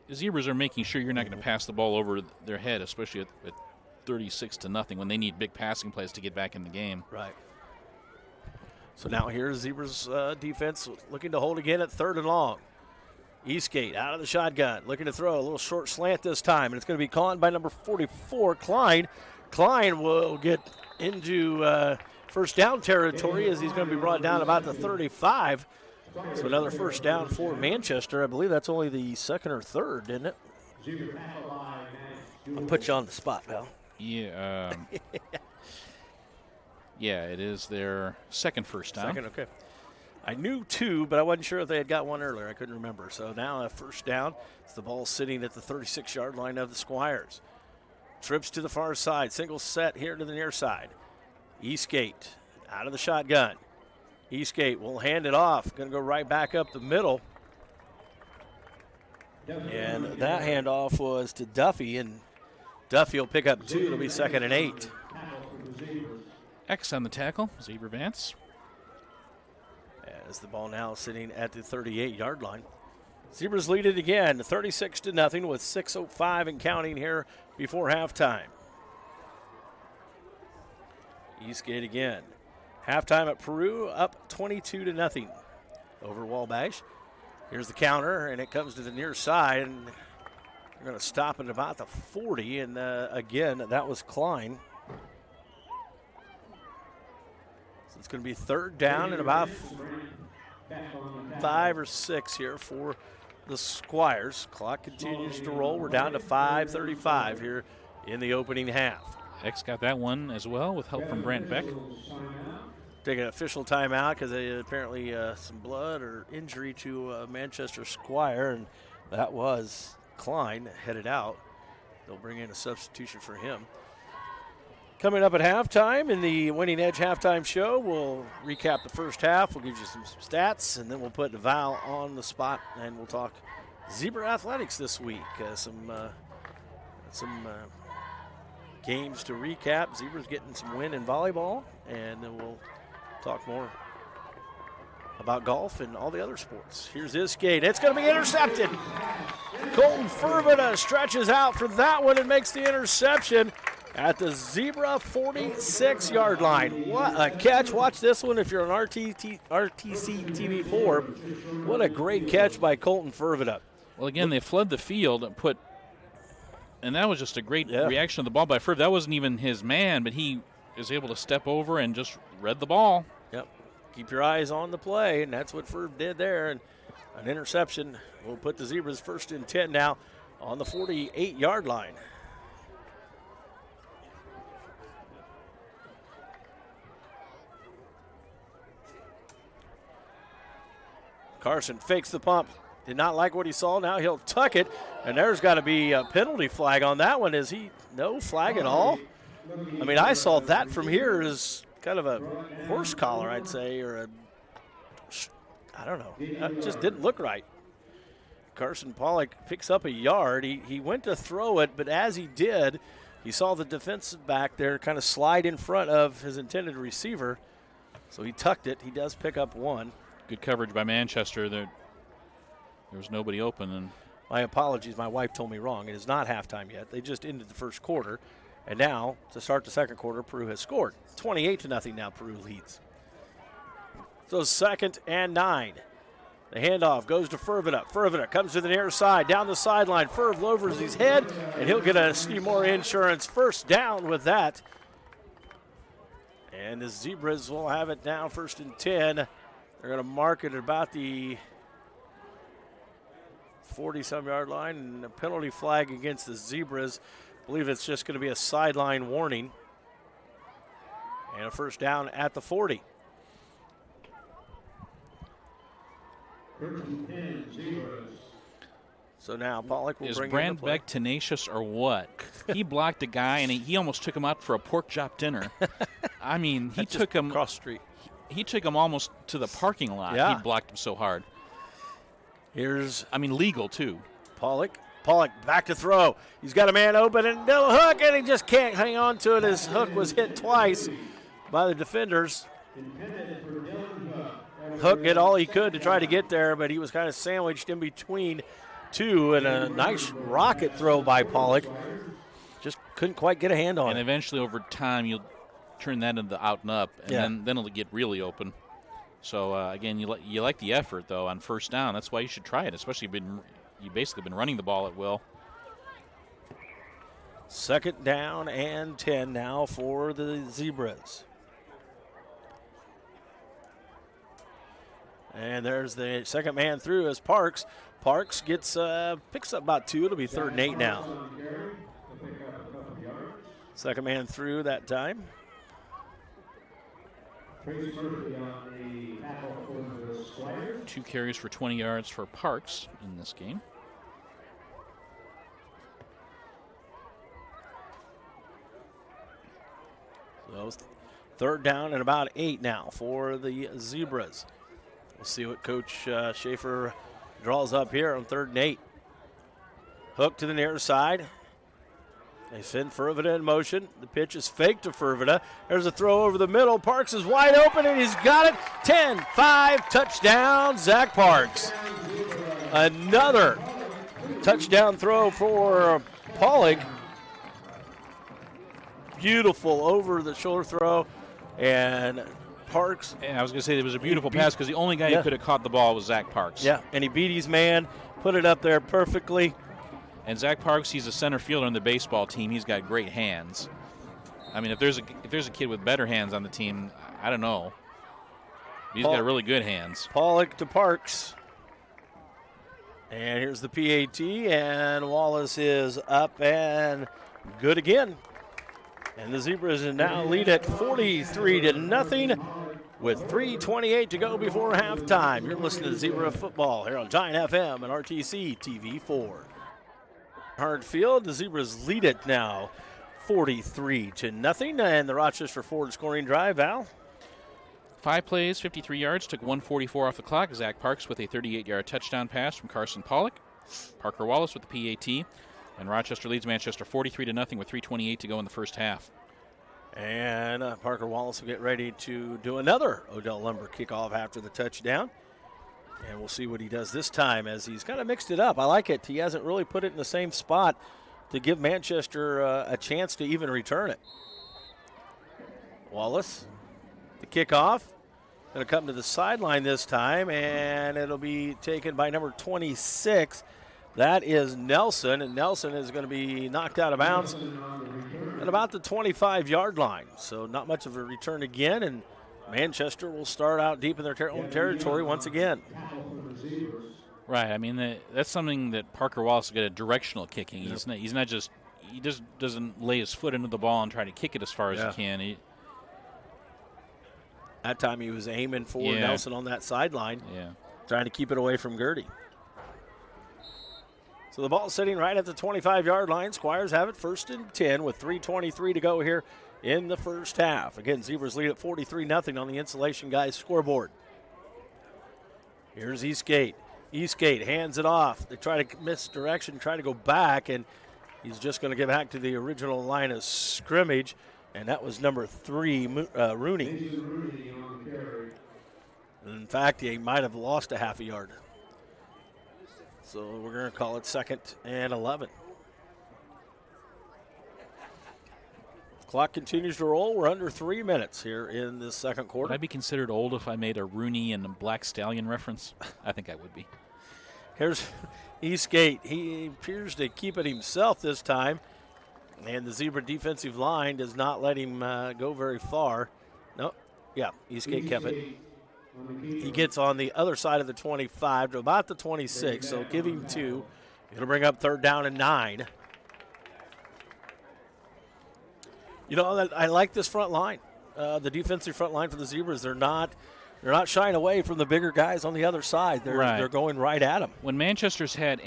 the Zebras are making sure you're not going to pass the ball over their head, especially at 36-0 when they need big passing plays to get back in the game. Right. So now here's Zebras defense looking to hold again at 3rd and long. Eastgate out of the shotgun, looking to throw a little short slant this time, and it's going to be caught by number 44, Klein. Klein will get into first down territory as he's going to be brought down about the 35. So another first down for Manchester. I believe that's only the 2nd or 3rd, isn't it? I'll put you on the spot, pal. Yeah. Yeah, it is their 2nd first down. 2nd, okay. I knew 2, but I wasn't sure if they had got one earlier. I couldn't remember. So now a first down. It's the ball sitting at the 36-yard line of the Squires. Trips to the far side. Single set here to the near side. Eastgate out of the shotgun. Eastgate will hand it off. Going to go right back up the middle. And that handoff was to Duffy, and Duffy will pick up 2. It'll be 2nd and 8. X on the tackle, Zebra Vance. As the ball now sitting at the 38-yard line. Zebras lead it again, 36-0 with 6:05 and counting here before halftime. Eastgate again. Halftime at Peru, up 22-0 over Wabash. Here's the counter, and it comes to the near side, and they're going to stop at about the 40, and again, that was Klein. So it's going to be 3rd down and about 5 or 6 here for the Squires. Clock continues to roll. We're down to 5:35 here in the opening half. X got that one as well with help from Brant Beck. Taking an official timeout because they apparently some blood or injury to Manchester Squire, and that was Klein headed out. They'll bring in a substitution for him. Coming up at halftime in the Winning Edge halftime show, we'll recap the first half. We'll give you some stats, and then we'll put Val on the spot, and we'll talk Zebra athletics this week. Some games to recap. Zebra's getting some win in volleyball, and then we'll talk more about golf and all the other sports. Here's Eastgate. It's going to be intercepted. Colton Furvita stretches out for that one and makes the interception at the Zebra 46-yard line. What a catch. Watch this one if you're on RTC TV4. What a great catch by Colton Furvita. Well, again, they flood the field and that was just a great reaction of the ball by Furv. That wasn't even his man, but he is able to step over and just read the ball. Yep. Keep your eyes on the play, and that's what Furv did there. And an interception will put the Zebras 1st and 10 now on the 48-yard line. Carson fakes the pump. Did not like what he saw. Now he'll tuck it, and there's got to be a penalty flag on that one. Is he no flag at all? I mean, I saw that from here as kind of a horse collar, I'd say, or I don't know. That just didn't look right. Carson Pollock picks up a yard. He went to throw it, but as he did, he saw the defensive back there kind of slide in front of his intended receiver. So he tucked it. He does pick up 1. Good coverage by Manchester. There was nobody open. And my apologies. My wife told me wrong. It is not halftime yet. They just ended the first quarter. And now, to start the second quarter, Peru has scored. 28-0 now, Peru leads. So 2nd and 9. The handoff goes to Furvita. Furvita comes to the near side, down the sideline. Furv lowers his head, and he'll get a Seymour Insurance 1st down with that. And the Zebras will have it now 1st and 10. They're going to mark it at about the 40-some yard line, and a penalty flag against the Zebras. I believe it's just going to be a sideline warning. And a 1st down at the 40. So now Pollock will bring in the play. Is Brand Beck tenacious or what? He blocked a guy, and he almost took him out for a pork chop dinner. I mean, he took him across the street. He took him almost to the parking lot. Yeah. He blocked him so hard. Legal too. Pollock back to throw. He's got a man open and no hook, and he just can't hang on to it. His hook was hit twice by the defenders. Hook did all he could to try to get there, but he was kind of sandwiched in between two, and a nice rocket throw by Pollock. Just couldn't quite get a hand on it. And eventually over time you'll turn that into out and up, and then it'll get really open. So, again, you like the effort, though, on 1st down. That's why you should try it, especially you've basically been running the ball at will. 2nd down and 10 now for the Zebras. And there's the second man through as Parks. Parks picks up about 2. It'll be 3rd and 8 now. Second man through that time. Two carries for 20 yards for Parks in this game. So Third down and about 8 now for the Zebras. We'll see what Coach Schaefer draws up here on 3rd and 8. Hook to the near side. They send Fervida in motion. The pitch is fake to Fervida. There's a throw over the middle. Parks is wide open, and he's got it. 10-5, touchdown, Zach Parks. Another touchdown throw for Pollock. Beautiful over-the-shoulder throw, and Parks. And I was going to say it was a beautiful pass because the only guy who could have caught the ball was Zach Parks. Yeah, and he beat his man, put it up there perfectly. And Zach Parks, he's a center fielder on the baseball team. He's got great hands. I mean, if there's a kid with better hands on the team, I don't know. He's got really good hands. Pollock to Parks. And here's the PAT, and Wallace is up and good again. And the Zebras now lead at 43-0 with 3:28 to go before halftime. You're listening to Zebra Football here on Giant FM and RTC TV4. Hard field, the Zebras lead it now 43-0, and the Rochester Ford scoring drive, Val. 5 plays, 53 yards, took 1:44 off the clock. Zach Parks with a 38-yard touchdown pass from Carson Pollock. Parker Wallace with the PAT. And Rochester leads Manchester 43-0 with 3:28 to go in the first half. And Parker Wallace will get ready to do another Odell Lumber kickoff after the touchdown. And we'll see what he does this time as he's kind of mixed it up. I like it. He hasn't really put it in the same spot to give Manchester a chance to even return it. Wallace, the kickoff. Going to come to the sideline this time, and it'll be taken by number 26. That is Nelson, and Nelson is going to be knocked out of bounds at about the 25-yard line. So not much of a return again, and Manchester will start out deep in their own territory once again. Right. I mean, that's something that Parker Wallace got a directional kicking. Yep. He just doesn't lay his foot into the ball and try to kick it as far as he can. That time he was aiming for Nelson on that sideline, trying to keep it away from Gertie. So the ball sitting right at the 25-yard line. Squires have it 1st and 10 with 3:23 to go here in the first half. Again, Zebras lead at 43-0 on the Insulation Guys scoreboard. Here's Eastgate. Eastgate hands it off. They try to misdirection, try to go back, and he's just going to get back to the original line of scrimmage, and that was number 3, Rooney. In fact, he might have lost a half a yard. So we're going to call it 2nd and 11. Clock continues to roll. We're under 3 minutes here in the second quarter. Would I be considered old if I made a Rooney and a Black Stallion reference? I think I would be. Here's Eastgate. He appears to keep it himself this time, and the Zebra defensive line does not let him go very far. Nope. Yeah, Eastgate kept it. He gets on the other side of the 25 to about the 26, so give him 2. It'll bring up 3rd down and 9. You know, I like this front line, the defensive front line for the Zebras. They're not shying away from the bigger guys on the other side. They're going right at them. When Manchester's had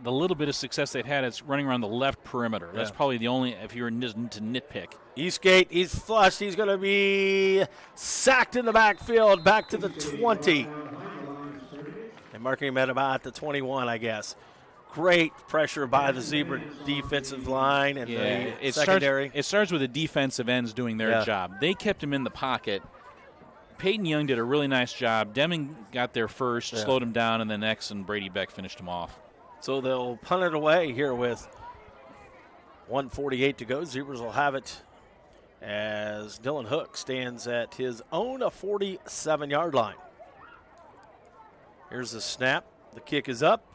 the little bit of success they've had, it's running around the left perimeter. That's probably the only, if you were to nitpick. Eastgate, he's flushed. He's going to be sacked in the backfield, back to the 20. And marking him at about the 21, I guess. Great pressure by the Zebra defensive line and the secondary. It starts with the defensive ends doing their job. They kept him in the pocket. Peyton Young did a really nice job. Deming got there first, slowed him down, and then X and Brady Beck finished him off. So they'll punt it away here with 1:48 to go. Zebras will have it as Dylan Hook stands at his own 47-yard line. Here's the snap. The kick is up.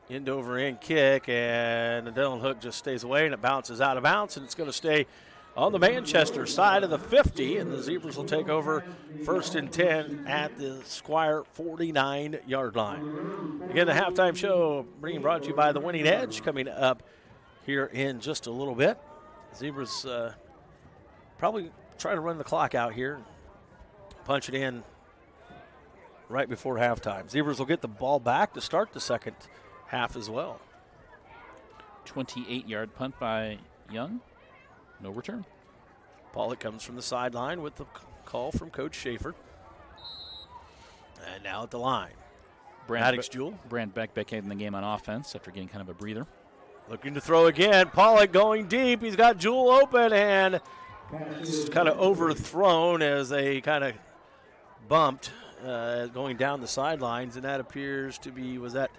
End over end kick, and Dylan Hook just stays away, and it bounces out of bounds, and it's going to stay on the Manchester side of the 50, and the Zebras will take over 1st and 10 at the Squire 49-yard line. Again, the halftime show being brought to you by the Winning Edge, coming up here in just a little bit. Zebras probably try to run the clock out here, punch it in right before halftime. Zebras will get the ball back to start the second half as well. 28-yard punt by Young. No return. Pollock comes from the sideline with the call from Coach Schaefer. And now at the line. Maddox Jewell. Brant Beck back in the game on offense after getting kind of a breather. Looking to throw again. Pollock going deep. He's got Jewell open, and it's kind of overthrown as they kind of bumped going down the sidelines, and that appears to be, was that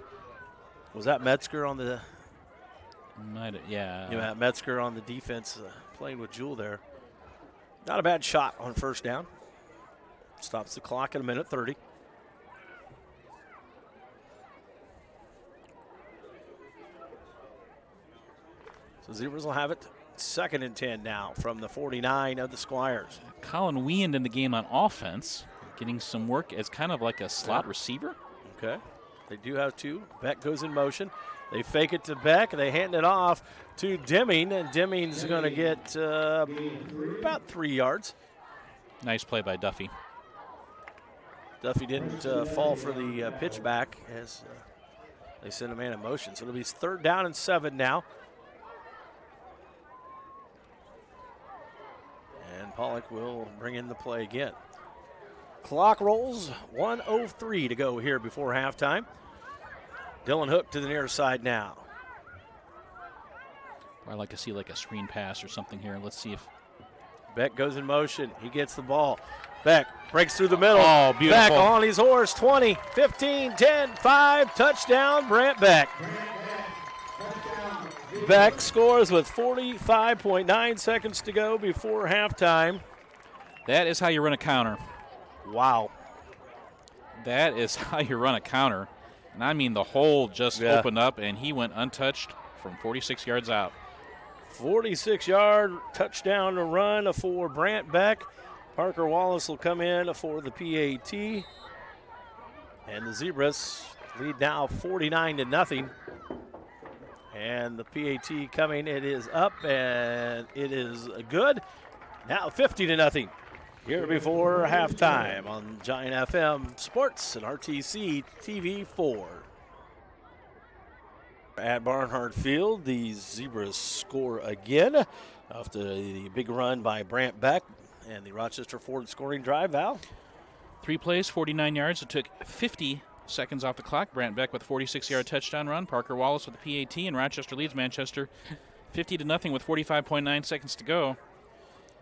Metzger on the Metzger on the defense playing with Jewell there. Not a bad shot on first down. Stops the clock at 1:30. So Zebras will have it 2nd and 10 now from the 49 of the Squires. Colin Weand in the game on offense, getting some work as kind of like a slot receiver. Okay. They do have 2. Beck goes in motion. They fake it to Beck. They hand it off to Deming, and Deming's going to get about 3 yards. Nice play by Duffy. Duffy didn't fall for the pitch back as they sent a man in motion. So it'll be 3rd down and 7 now. And Pollock will bring in the play again. Clock rolls, 1:03 to go here before halftime. Dylan Hook to the near side now. I'd like to see like a screen pass or something here. Let's see if Beck goes in motion. He gets the ball. Beck breaks through the middle. Oh, beautiful. Beck on his horse. 20, 15, 10, 5. Touchdown, Brant Beck. Beck scores with 45.9 seconds to go before halftime. That is how you run a counter. Wow. That is how you run a counter. And I mean, the hole just opened up, and he went untouched from 46 yards out. 46-yard touchdown run for Brant Beck. Parker Wallace will come in for the PAT. And the Zebras lead now 49-0. And the PAT coming, it is up, and it is good. Now 50-0 here before halftime on Giant FM Sports and RTC TV4. At Barnhart Field, the Zebras score again after the big run by Brant Beck and the Rochester Ford scoring drive. Val? 3 plays, 49 yards. It took 50 seconds off the clock. Brant Beck with a 46-yard touchdown run. Parker Wallace with the PAT, and Rochester leads Manchester 50-0 with 45.9 seconds to go.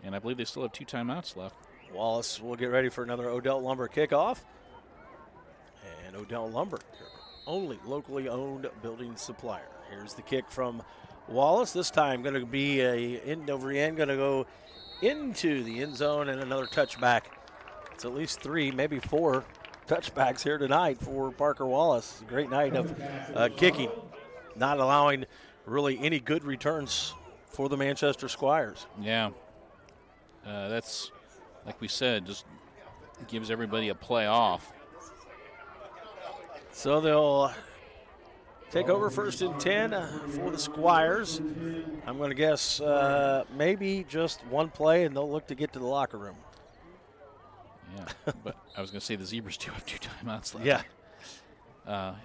And I believe they still have 2 timeouts left. Wallace will get ready for another Odell Lumber kickoff. And Odell Lumber, only locally owned building supplier. Here's the kick from Wallace. This time going to be a end over end, going to go into the end zone, and another touchback. It's at least 3, maybe 4 touchbacks here tonight for Parker Wallace. Great night of kicking, not allowing really any good returns for the Manchester Squires. Yeah, that's, like we said, just gives everybody a play off. So they'll take over 1st and 10 for the Squires. I'm going to guess maybe just 1 play, and they'll look to get to the locker room. Yeah, but I was going to say the Zebras do have 2 timeouts left. Yeah.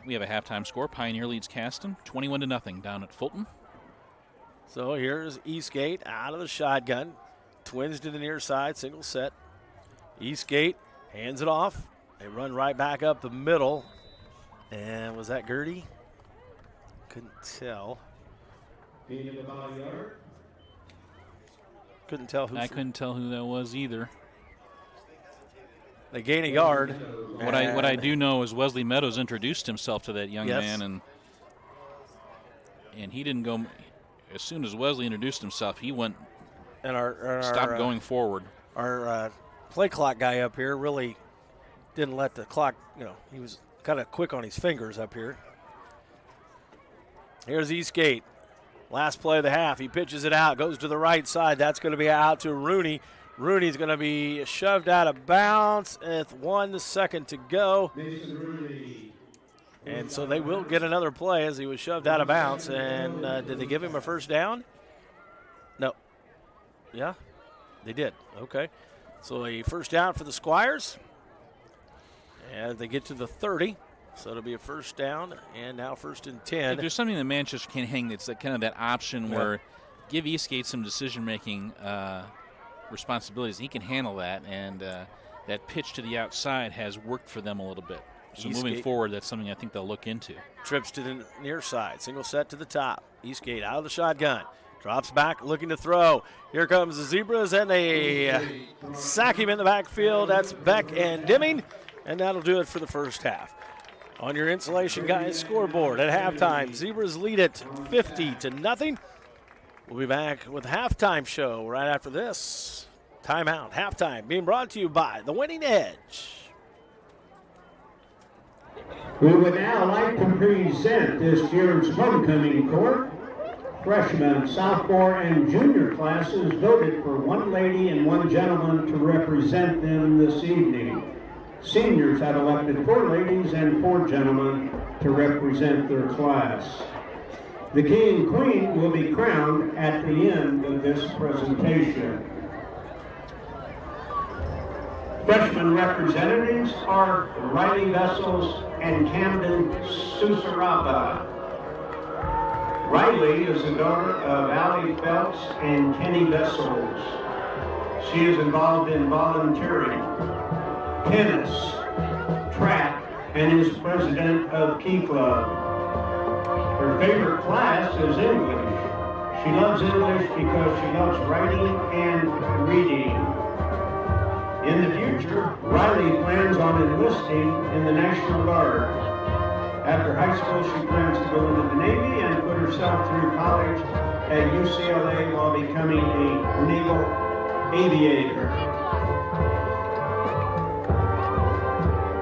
We have a halftime score. Pioneer leads Caston 21-0 down at Fulton. So here's Eastgate out of the shotgun. Twins to the near side, single set. Eastgate hands it off. They run right back up the middle. And was that Gertie? Couldn't tell. Couldn't tell who. I couldn't tell who that was either. They gain a yard. What I do know is Wesley Meadows introduced himself to that young man, and he didn't go. As soon as Wesley introduced himself, he went and stopped going forward. Our play clock guy up here really didn't let the clock. He was kind of quick on his fingers up here. Here's Eastgate. Last play of the half. He pitches it out, goes to the right side. That's going to be out to Rooney. Rooney's going to be shoved out of bounds with 1 second to go. And so they will get another play as he was shoved out of bounds. And did they give him a first down? No. Yeah, they did. Okay. So a first down for the Squires. And they get to the 30. So it'll be a first down, and now 1st and 10. If there's something that Manchester can hang, it's kind of that option where give Eastgate some decision-making responsibilities. He can handle that, and that pitch to the outside has worked for them a little bit. So moving forward, that's something I think they'll look into. Trips to the near side. Single set to the top. Eastgate out of the shotgun. Drops back, looking to throw. Here comes the Zebras, and they sack him in the backfield. That's Beck and Dimming, and that'll do it for the first half. On your Insulation Guys scoreboard at halftime, Zebras lead it 50-0. We'll be back with halftime show right after this. Timeout, halftime, being brought to you by The Winning Edge. We would now like to present this year's homecoming court. Freshman, sophomore, and junior classes voted for one lady and one gentleman to represent them this evening. Seniors have elected 4 ladies and 4 gentlemen to represent their class. The king and queen will be crowned at the end of this presentation. Freshman representatives are Riley Vessels and Camden Susaraba. Riley is the daughter of Allie Phelps and Kenny Vessels. She is involved in volunteering, tennis, track, and is president of Key Club. Her favorite class is English. She loves English because she loves writing and reading. In the future, Riley plans on enlisting in the National Guard. After high school, she plans to go into the Navy and put herself through college at UCLA while becoming a naval aviator.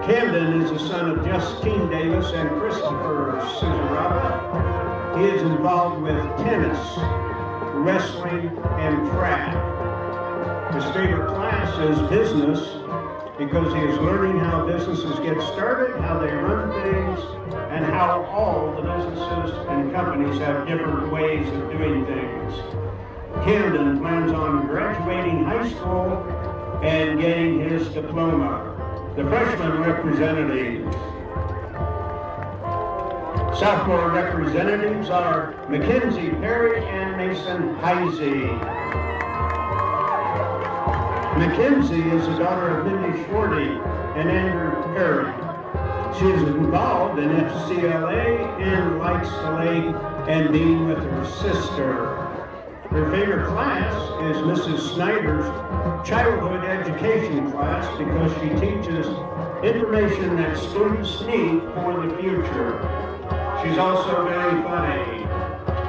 Camden is the son of Justine Davis and Christopher Susaraba. He is involved with tennis, wrestling, and track. His favorite class is business because he is learning how businesses get started, how they run things, and how all the businesses and companies have different ways of doing things. Camden plans on graduating high school and getting his diploma. The freshman representatives. Sophomore representatives are Mackenzie Perry and Mason Heisey. Mackenzie is the daughter of Mindy Schwarty and Andrew Perry. She is involved in FCLA and likes the lake and being with her sister. Her favorite class is Mrs. Snyder's childhood education class because she teaches information that students need for the future. She's also very funny.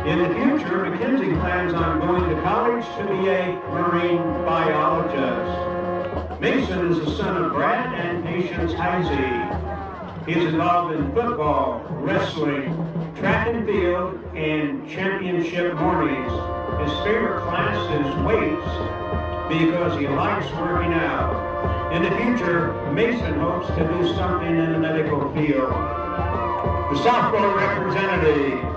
In the future, Mackenzie plans on going to college to be a marine biologist. Mason is the son of Brad and Patience Heisey. He is involved in football, wrestling, track and field, and championship mornings. His favorite class is weights because he likes working out. In the future, Mason hopes to do something in the medical field. The sophomore representatives.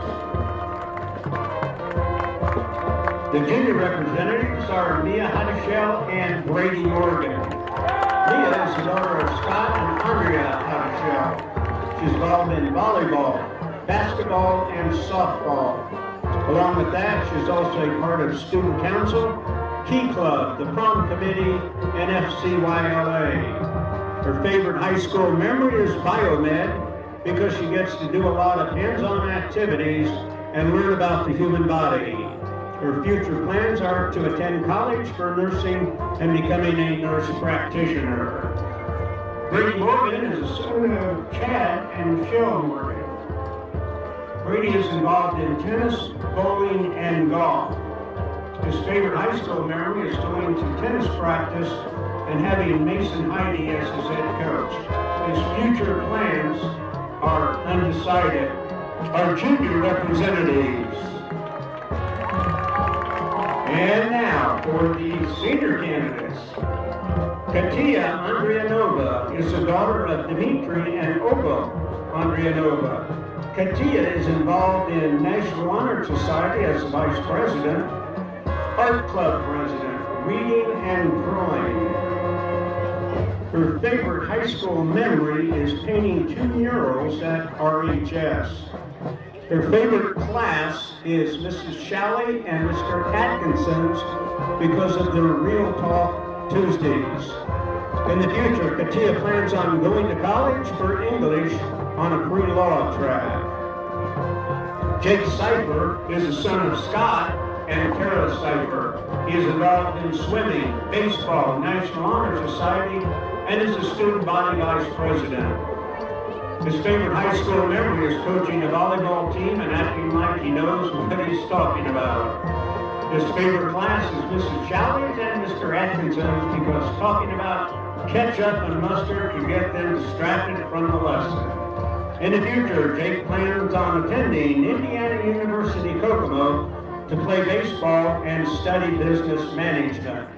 The junior representatives are Mia Hadashell and Brady Morgan. Mia is the daughter of Scott and Andrea Hadashell. She's involved in volleyball, basketball, and softball. Along with that, she's also a part of Student Council, Key Club, the Prom Committee, and FCYLA. Her favorite high school memory is biomed because she gets to do a lot of hands-on activities and learn about the human body. Her future plans are to attend college for nursing and becoming a nurse practitioner. Brady Morgan is the son of Chad and Michelle Morgan. Brady is involved in tennis, bowling, and golf. His favorite high school memory is going to tennis practice and having Mason Heidi as his head coach. His future plans are undecided. Our junior representatives. And now for the senior candidates. Katia Andrianova is the daughter of Dimitri and Oba Andrianova. Katia is involved in National Honor Society as the vice president, art club president, reading and drawing. Her favorite high school memory is painting 2 murals at RHS. Her favorite class is Mrs. Shalley and Mr. Atkinson's because of their Real Talk Tuesdays. In the future, Katia plans on going to college for English on a pre-law track. Jake Cipher is the son of Scott and Tara Cipher. He is involved in swimming, baseball, National Honor Society, and is a student body vice president. His favorite high school memory is coaching a volleyball team and acting like he knows what he's talking about. His favorite class is Mrs. Shalley's and Mr. Atkinson's because talking about ketchup and mustard can get them distracted from the lesson. In the future, Jake plans on attending Indiana University Kokomo to play baseball and study business management.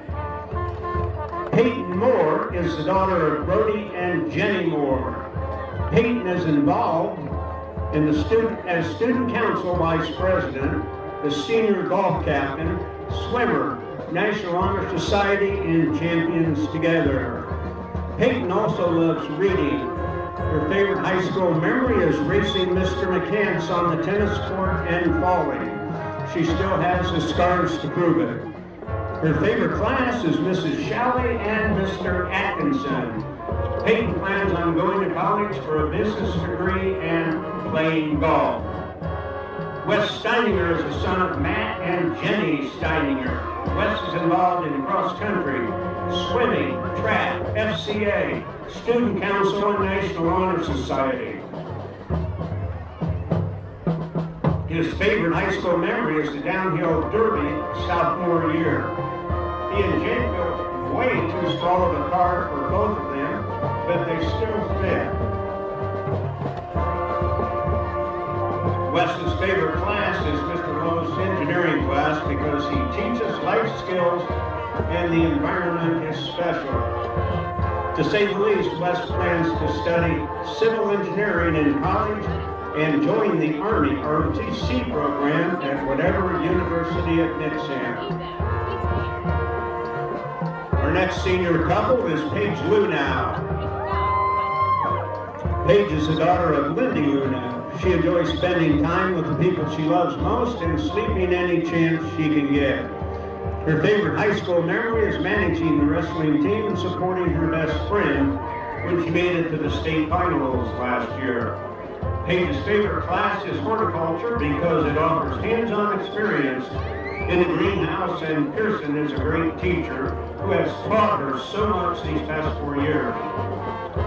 Peyton Moore is the daughter of Brody and Jenny Moore. Peyton is involved in the as student council vice president, the senior golf captain, swimmer, National Honor Society, and Champions Together. Peyton also loves reading. Her favorite high school memory is racing Mr. McCants on the tennis court and falling. She still has the scars to prove it. Her favorite class is Mrs. Shalley and Mr. Atkinson. Peyton plans on going to college for a business degree and playing golf. Wes Steininger is the son of Matt and Jenny Steininger. Wes is involved in cross country, swimming, track, FCA, student council, and National Honor Society. His favorite high school memory is the downhill derby sophomore year. He and Jake built way too small of a car for both of them, but they still fit. Wes's favorite class is Mr. Lowe's engineering class because he teaches life skills and the environment is special. To say the least, Wes plans to study civil engineering in college and join the Army ROTC program at whatever university admits him. Our next senior couple is Paige Lunow. Paige is the daughter of Lindy Lunow. She enjoys spending time with the people she loves most and sleeping any chance she can get. Her favorite high school memory is managing the wrestling team and supporting her best friend when she made it to the state finals last year. Paige's favorite class is horticulture because it offers hands-on experience in the greenhouse, and Pearson is a great teacher who has taught her so much these past 4 years.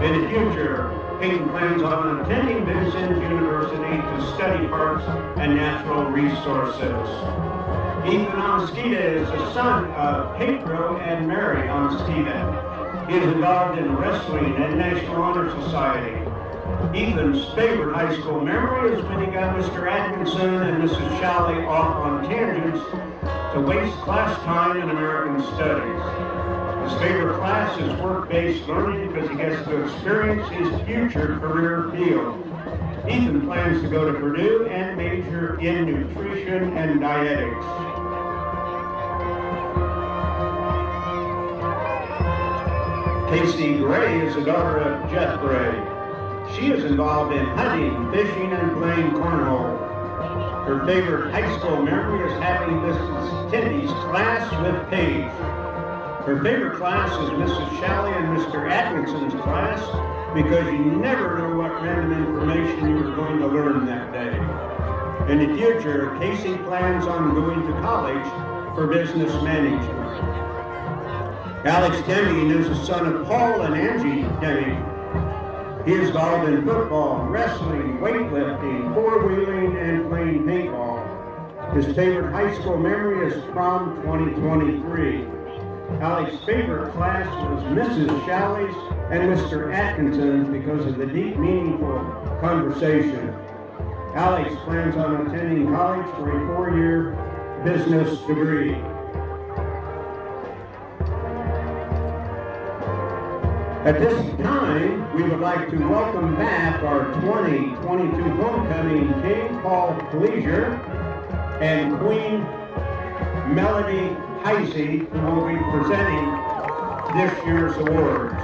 In the future, Peyton plans on attending Vincennes University to study parks and natural resources. Ethan Onskita is the son of Pedro and Mary Onskita. He is involved in wrestling and National Honor Society. Ethan's favorite high school memory is when he got Mr. Atkinson and Mrs. Shalley off on tangents to waste class time in American Studies. His favorite class is work-based learning because he gets to experience his future career field. Ethan plans to go to Purdue and major in nutrition and dietetics. Casey Gray is the daughter of Jeff Gray. She is involved in hunting, fishing, and playing cornhole. Her favorite high school memory is having Mrs. Tindy's class with Paige. Her favorite class is Mrs. Shalley and Mr. Atkinson's class because you never know what random information you are going to learn that day. In the future, Casey plans on going to college for business management. Alex Deming is the son of Paul and Angie Deming. He is involved in football, wrestling, weightlifting, four-wheeling, and playing paintball. His favorite high school memory is prom 2023. Alex's favorite class was Mrs. Shalley's and Mr. Atkinson's because of the deep, meaningful conversation. Alex plans on attending college for a 4-year business degree. At this time, we would like to welcome back our 2022 homecoming King Paul Collegiate and Queen Melody Heisey, who will be presenting this year's awards.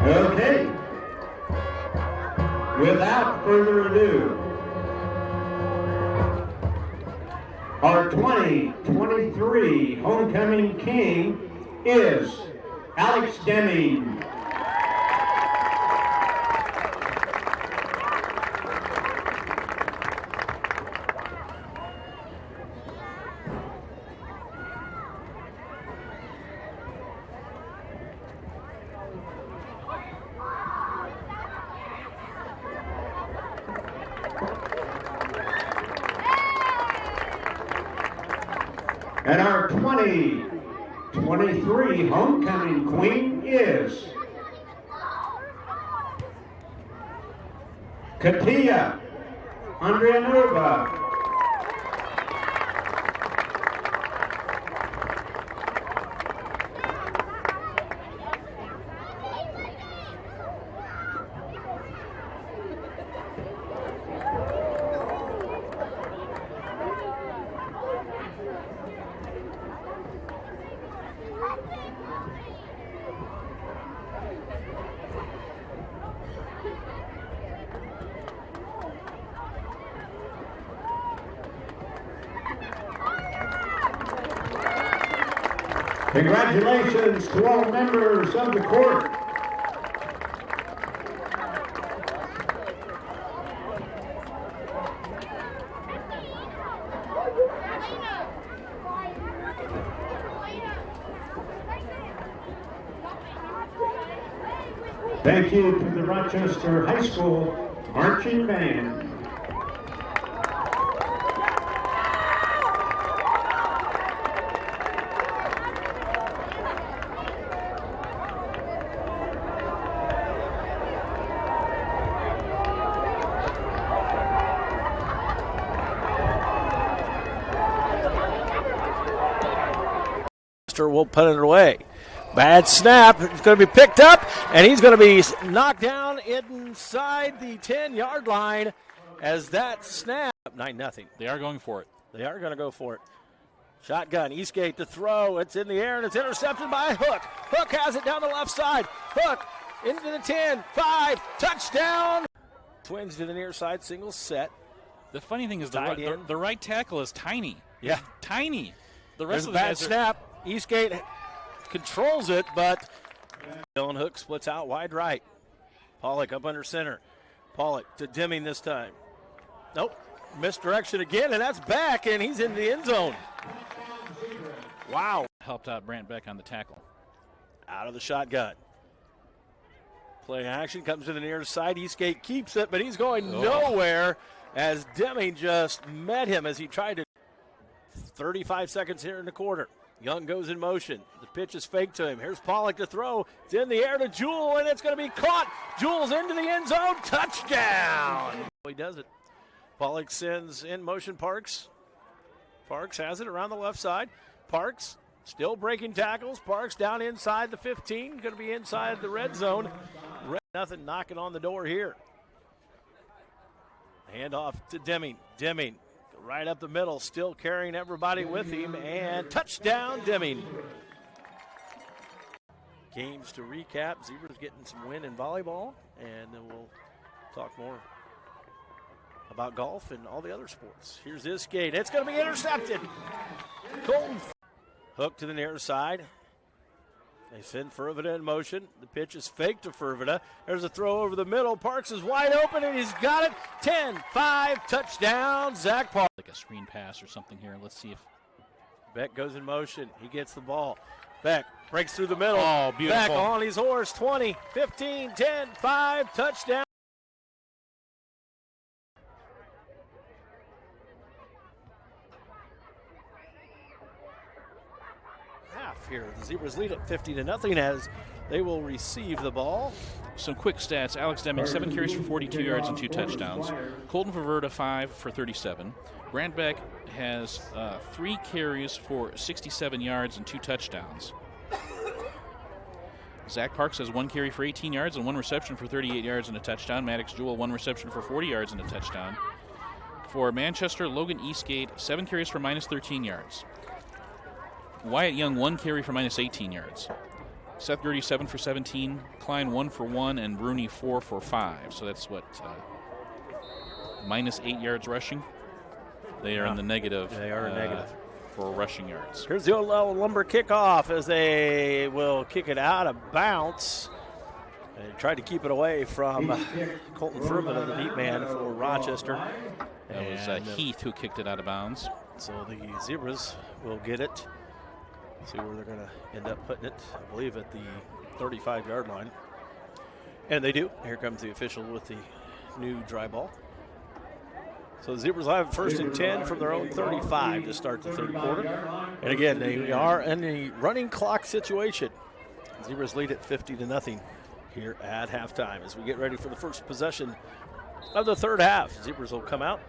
Okay. without further ado, our 2023 homecoming king is Alex Deming. And our 2023 homecoming queen is Katia Andrianova. Congratulations to all members of the court. Thank you to the Rochester High School Marching Band. Will punt it away. Bad snap. It's going to be picked up, and he's going to be knocked down inside the 10-yard line as that snap. 9-0. They are going for it. They are going to go for it. Shotgun. Eastgate to throw. It's in the air, and it's intercepted by Hook. Hook has it down the left side. Hook into the 10. 5. Touchdown. Twins to the near side. Single set. The funny thing is the right tackle is tiny. Yeah. Tiny. The rest of the bad guys snap. Eastgate controls it, but Dylan Hook splits out wide right. Pollock up under center. Pollock to Deming this time. Nope. Misdirection again, and that's back, and he's in the end zone. Wow. Helped out Brant Beck on the tackle. Out of the shotgun. Play action comes to the near side. Eastgate keeps it, but he's going nowhere as Deming just met him as he tried to. 35 seconds here in the quarter. Young goes in motion. The pitch is fake to him. Here's Pollock to throw. It's in the air to Jewell, and it's going to be caught. Jewell's into the end zone. Touchdown. He does it. Pollock sends in motion Parks. Parks has it around the left side. Parks still breaking tackles. Parks down inside the 15. Going to be inside the red zone. Nothing knocking on the door here. Handoff to Deming. Deming. Right up the middle, still carrying everybody with him, and touchdown, Deming. Games to recap. Zebras getting some win in volleyball, and then we'll talk more about golf and all the other sports. Here's Eastgate. It's going to be intercepted. Colton Hook to the near side. They send Fervida in motion. The pitch is fake to Fervida. There's a throw over the middle. Parks is wide open, and he's got it. 10-5, touchdown, Zach Parks. Like a screen pass or something here. Let's see if Beck goes in motion. He gets the ball. Beck breaks through the middle. Oh, beautiful. Beck on his horse. 20, 15, 10, 5, touchdown. Here, the Zebras lead at 50-0 as they will receive the ball. Some quick stats. Alex Deming, 7 carries for 42 yards and 2 touchdowns. Colton Ferverda, 5 for 37. Brant Beck has 3 carries for 67 yards and 2 touchdowns. Zach Parks has 1 carry for 18 yards and 1 reception for 38 yards and a touchdown. Maddox Jewell, 1 reception for 40 yards and a touchdown. For Manchester, Logan Eastgate, 7 carries for minus 13 yards. Wyatt Young, 1 carry for minus 18 yards. Seth Gertie, 7 for 17. Klein, 1 for 1. And Bruni, 4 for 5. So that's what minus 8 yards rushing. They are in the negative. They are negative for rushing yards. Here's the old Lumber kickoff as they will kick it out of bounds. They tried to keep it away from Colton Furman, the deep man for Rochester. That was Heath who kicked it out of bounds. So the Zebras will get it. See where they're going to end up putting it. I believe at the 35-yard line. And they do. Here comes the official with the new dry ball. So the Zebras will have 1st and 10 from their own 35 to start the third quarter. And again, they are in a running clock situation. Zebras lead at 50-0 here at halftime as we get ready for the first possession of the third half. Zebras will come out.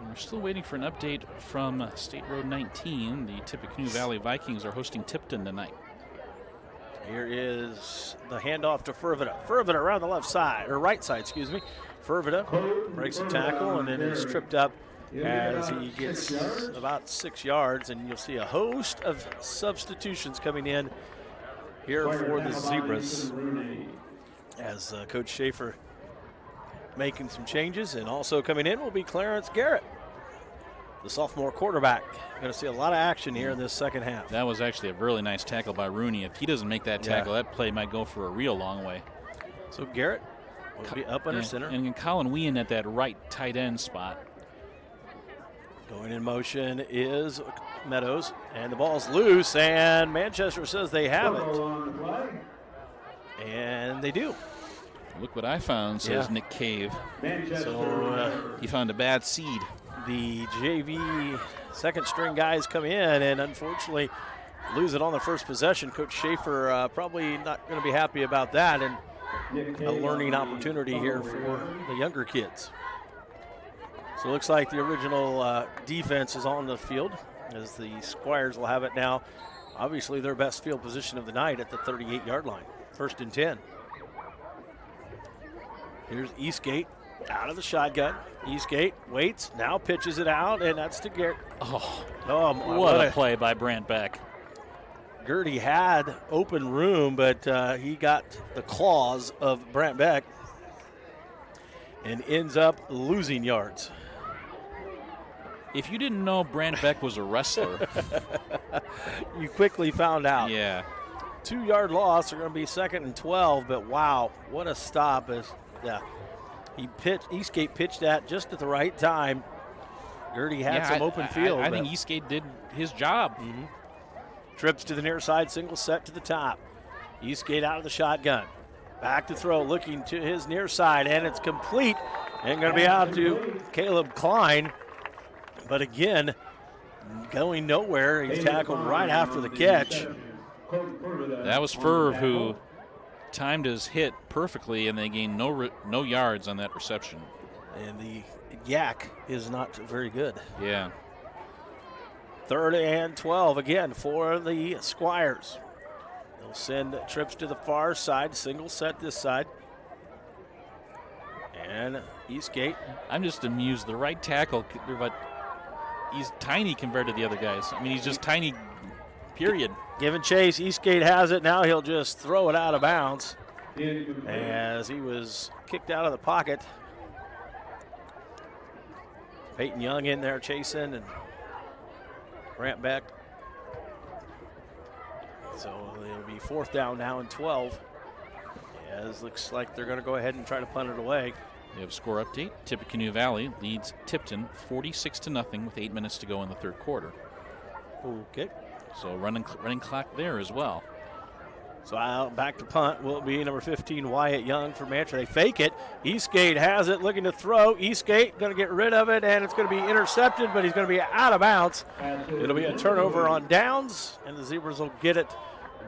We're still waiting for an update from State Road 19. The Tippecanoe Valley Vikings are hosting Tipton tonight. Here is the handoff to Furvita. Furvita around the left side, or right side, excuse me. Furvita breaks the tackle and then is tripped up as he gets about 6 yards. And you'll see a host of substitutions coming in here for the Zebras as Coach Schaefer making some changes. And also coming in will be Clarence Garrett, the sophomore quarterback. Going to see a lot of action here in this second half. That was actually a really nice tackle by Rooney. If he doesn't make that tackle, that play might go for a real long way. So Garrett will be up under center. And Colin Wien at that right tight end spot. Going in motion is Meadows, and the ball's loose, and Manchester says they have it. And they do. Look what I found, says Nick Cave. So he found a bad seed. The JV second string guys come in and unfortunately lose it on the first possession. Coach Schaefer probably not going to be happy about that, and a learning opportunity here for the younger kids. So it looks like the original defense is on the field as the Squires will have it now. Obviously their best field position of the night at the 38-yard line. 1st and 10. Here's Eastgate out of the shotgun. Eastgate waits, now pitches it out, and that's to Garrett. What a play by Brant Beck. Gertie had open room, but he got the claws of Brant Beck and ends up losing yards. If you didn't know Brant Beck was a wrestler, you quickly found out. Yeah. 2-yard loss. They're going to be 2nd and 12, but wow, what a stop. Eastgate pitched that just at the right time. Gertie had some open field. I think Eastgate did his job. Mm-hmm. Trips to the near side, single set to the top. Eastgate out of the shotgun. Back to throw, looking to his near side, and it's complete. And going to be out to Caleb Klein. But again, going nowhere. He's tackled right after the catch. That was Ferv who timed his hit perfectly, and they gained no yards on that reception. And the yak is not very good. Yeah. 3rd and 12 again for the Squires. They'll send trips to the far side, single set this side. And Eastgate. I'm just amused. The right tackle, but he's tiny compared to the other guys. I mean, he's just tiny, period. Giving chase, Eastgate has it. Now he'll just throw it out of bounds as he was kicked out of the pocket. Peyton Young in there chasing, and Brant Beck. So it'll be 4th down now and 12. As looks like they're going to go ahead and try to punt it away. We have a score update. Tippecanoe Valley leads Tipton 46-0 with 8 minutes to go in the third quarter. Okay. So running clock there as well. So back to punt will be number 15, Wyatt Young for Manchester. They fake it. Eastgate has it, looking to throw. Eastgate going to get rid of it, and it's going to be intercepted, but he's going to be out of bounds. It'll be a turnover on downs, and the Zebras will get it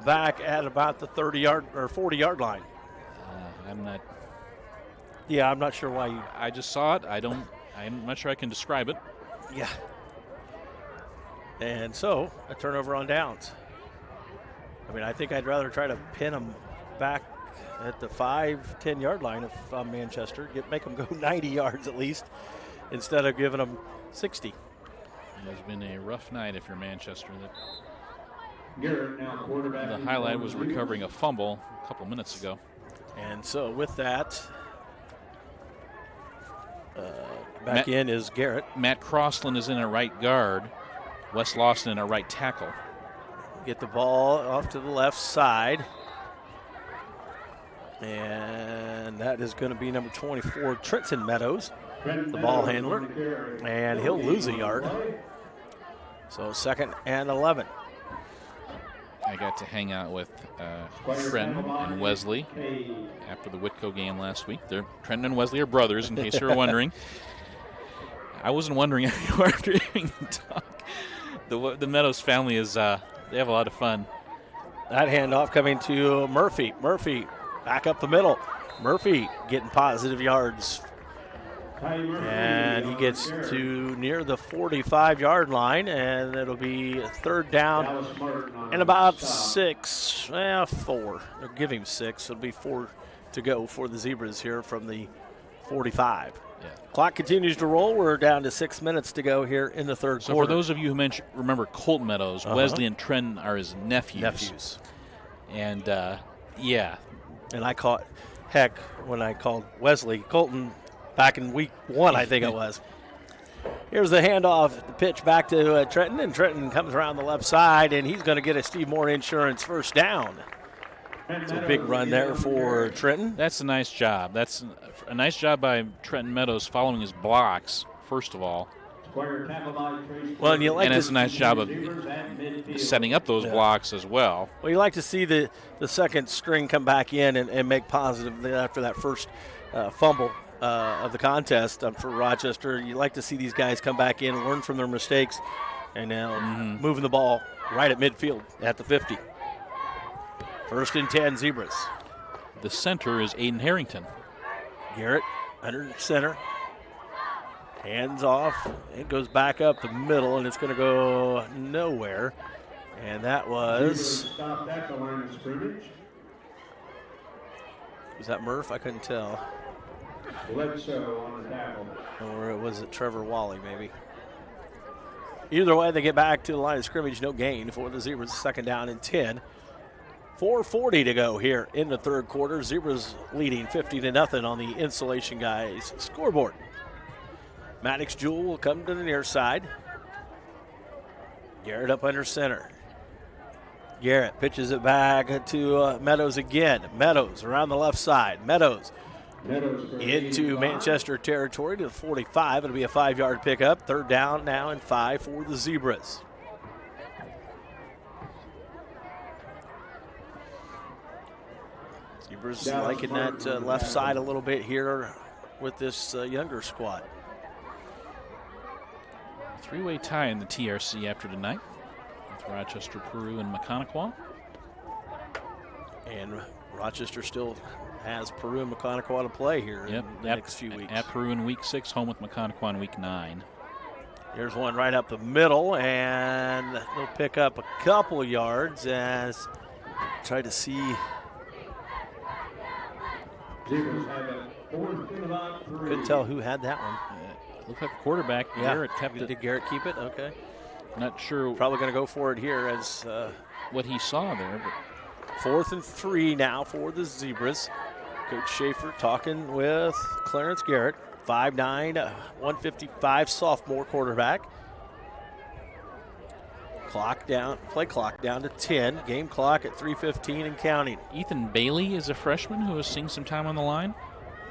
back at about the 30-yard or 40-yard line. I'm not. Yeah, I'm not sure why you. I just saw it. I'm not sure I can describe it. Yeah. And so a turnover on downs. I mean, I think I'd rather try to pin them back at the 5-10-yard line if I'm Manchester. Make them go 90 yards at least instead of giving them 60. It has been a rough night if you're Manchester. The highlight was recovering a fumble a couple minutes ago. And so with that, Back in is Garrett. Matt Crossland is in at right guard. Wes Lawson in at right tackle. Get the ball off to the left side. And that is going to be number 24, Trenton Meadows, the ball handler. And he'll lose a yard. So 2nd and 11. I got to hang out with Trenton and Wesley after the Whitco game last week. Trenton and Wesley are brothers, in case you were wondering. I wasn't wondering if you were hearing talk. The Meadows family is, they have a lot of fun. That handoff coming to Murphy. Murphy back up the middle. Murphy getting positive yards. And he gets to near the 45-yard line, and it'll be 3rd down and about 4. They'll give him 6. It'll be 4 to go for the Zebras here from the 45. Yeah. Clock continues to roll. We're down to 6 minutes to go here in the third so quarter. For those of you who remember Colton Meadows, Wesley and Trenton are his nephews. And, yeah. And I caught, when I called Wesley Colton back in week 1, I think it was. Here's the handoff, the pitch back to Trenton, and Trenton comes around the left side, and he's going to get a Steve Moore Insurance first down. It's a big run there for Trenton. That's a nice job. That's a nice job by Trenton Meadows following his blocks, first of all. Well, and it's a nice job of setting up those blocks as well. Well, you like to see the second string come back in and make positive after that first fumble of the contest for Rochester. You like to see these guys come back in, learn from their mistakes, and now moving the ball right at midfield at the 50. 1st and 10, Zebras. The center is Aiden Harrington. Garrett under center. Hands off. It goes back up the middle, and it's going to go nowhere. And that was... Was that Murph? I couldn't tell. Bledsoe on the tackle. Or was it Trevor Wally, maybe? Either way, they get back to the line of scrimmage. No gain for the Zebras. 2nd down and 10. 4:40 to go here in the third quarter. Zebras leading 50-0 on the Insulation Guys scoreboard. Maddox Jewell will come to the near side. Garrett up under center. Garrett pitches it back to Meadows again. Meadows around the left side. Meadows into Manchester territory to the 45. It'll be a 5-yard pickup. 3rd down now and 5 for the Zebras. Zebras liking that left side a little bit here with this younger squad. 3-way tie in the TRC after tonight with Rochester, Peru, and Maconaquah. And Rochester still has Peru and Maconaquah to play here in the next few weeks. At Peru in week 6, home with Maconaquah in week 9. Here's one right up the middle, and they'll pick up a couple of yards as try to see. Couldn't tell who had that one. Looked like a quarterback. Yeah. Garrett kept it. Did Garrett keep it? Okay. Not sure. Probably going to go for it here as what he saw there. But 4th and 3 now for the Zebras. Coach Schaefer talking with Clarence Garrett. 5'9", 155 sophomore quarterback. Play clock down to 10. Game clock at 3:15 and counting. Ethan Bailey is a freshman who is seeing some time on the line.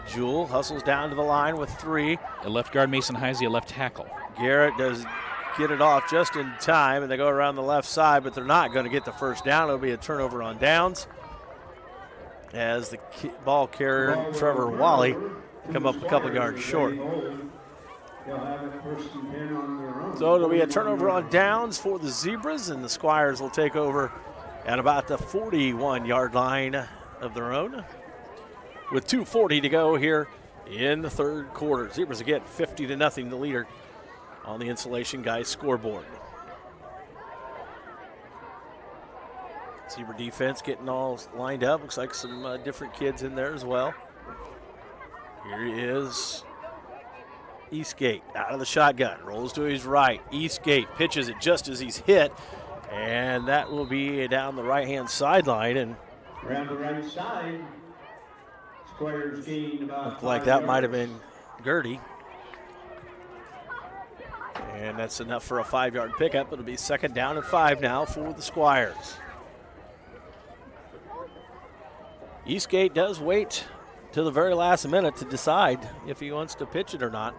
Jewell hustles down to the line with 3. A left guard, Mason Heisey, a left tackle. Garrett does get it off just in time, and they go around the left side, but they're not going to get the first down. It'll be a turnover on downs as the ball carrier, Trevor Wally, come up a couple yards short. So it'll be a turnover on downs for the Zebras, and the Squires will take over at about the 41-yard line of their own. With 2:40 to go here in the third quarter. Zebras again 50-0 the leader on the Insulation Guys scoreboard. Zebra defense getting all lined up. Looks like some different kids in there as well. Here is Eastgate out of the shotgun. Rolls to his right. Eastgate pitches it just as he's hit. And that will be down the right-hand sideline. And around the right side. Squires gained about looked like that might have been Gertie. And that's enough for a 5-yard pickup. It'll be 2nd down and 5 now for the Squires. Eastgate does wait till the very last minute to decide if he wants to pitch it or not.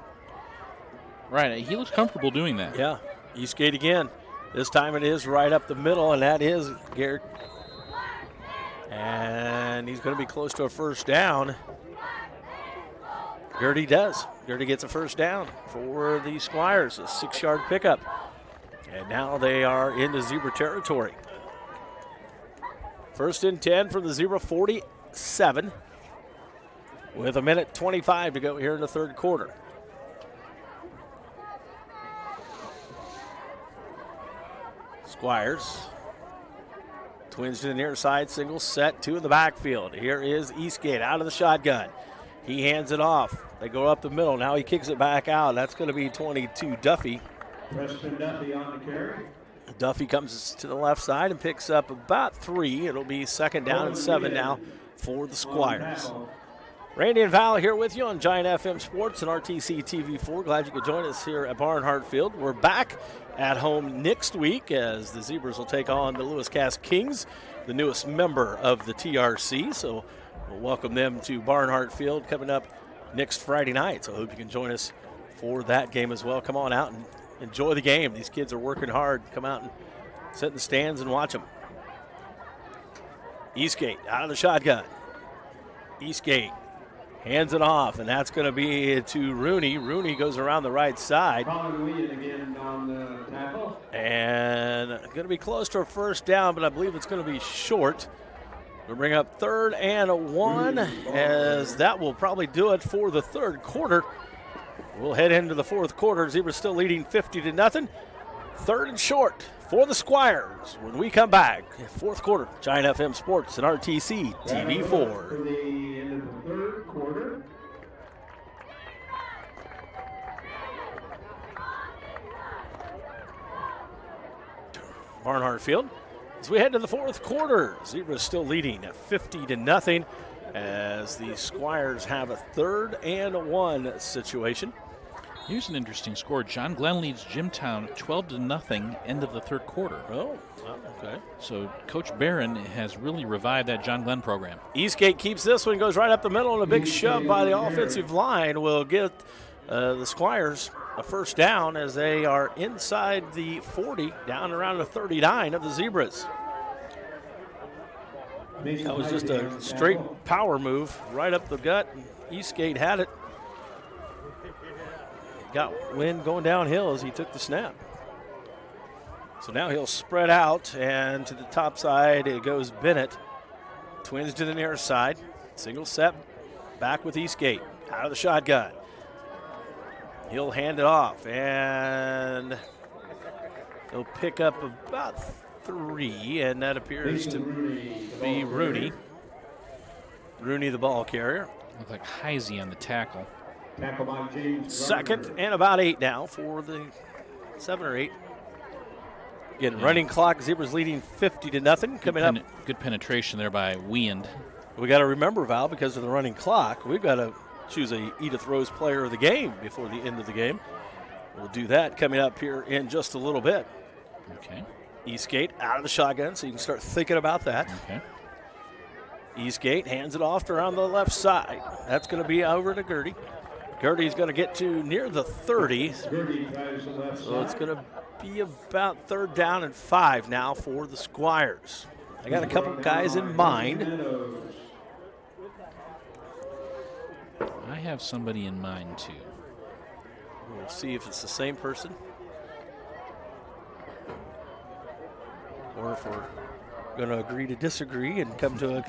Right, he looks comfortable doing that. Yeah, Eastgate again. This time it is right up the middle, and that is Garrett. And he's going to be close to a first down. Gertie does. Gertie gets a first down for the Squires, a 6-yard pickup. And now they are into Zebra territory. 1st and 10 from the Zebra 47 with 1:25 to go here in the 3rd quarter. Squires. Twins to the near side, single set, 2 in the backfield. Here is Eastgate out of the shotgun. He hands it off. They go up the middle. Now he kicks it back out. That's going to be 22, Duffy. Preston Duffy on the carry. Duffy comes to the left side and picks up about 3. It'll be 2nd down and 7 now for the Squires. Randy and Val here with you on Giant FM Sports and RTC TV4. Glad you could join us here at Barnhart Field. We're back at home next week as the Zebras will take on the Lewis Cass Kings, the newest member of the TRC. So we'll welcome them to Barnhart Field coming up next Friday night. So I hope you can join us for that game as well. Come on out and enjoy the game. These kids are working hard. Come out and sit in the stands and watch them. Eastgate out of the shotgun. Eastgate hands it off, and that's going to be to Rooney. Rooney goes around the right side. Again on the tackle. And going to be close to a first down, but I believe it's going to be short. We'll bring up 3rd and 1, as that will probably do it for the 3rd quarter. We'll head into the 4th quarter. Zebras still leading 50-0. 3rd and short for the Squires when we come back. 4th quarter, Giant FM Sports and RTC TV4. For the end of the 3rd quarter. Barnhart Field. As we head to the 4th quarter, Zebras still leading at 50-0 as the Squires have a 3rd and 1 situation. Here's an interesting score. John Glenn leads Jimtown 12-0 end of the 3rd quarter. Oh, okay. So Coach Barron has really revived that John Glenn program. Eastgate keeps this one, goes right up the middle, and a big shove by the offensive line will get the Squires a first down as they are inside the 40, down around the 39 of the Zebras. That was just a straight power move right up the gut. Eastgate had it. Got wind going downhill as he took the snap. So now he'll spread out, and to the top side it goes Bennett. Twins to the near side. Single set back with Eastgate out of the shotgun. He'll hand it off, and he'll pick up about 3, and that appears to be Rooney. Rooney, the ball carrier. Looked like Heisey on the tackle. Tackle by James. 2nd and about 8 now for the 7 or 8. Again, running clock. Zebras leading 50-0. Coming up. Good penetration there by Weand. We got to remember, Val, because of the running clock, we've got to choose a Edith Rose player of the game before the end of the game. We'll do that coming up here in just a little bit. Okay. Eastgate out of the shotgun, so you can start thinking about that. Okay. Eastgate hands it off around the left side. That's going to be over to Gertie. Gertie's going to get to near the 30. So it's going to be about 3rd down and 5 now for the Squires. I got a couple guys in mind. I have somebody in mind, too. We'll see if it's the same person, or if we're going to agree to disagree and come to a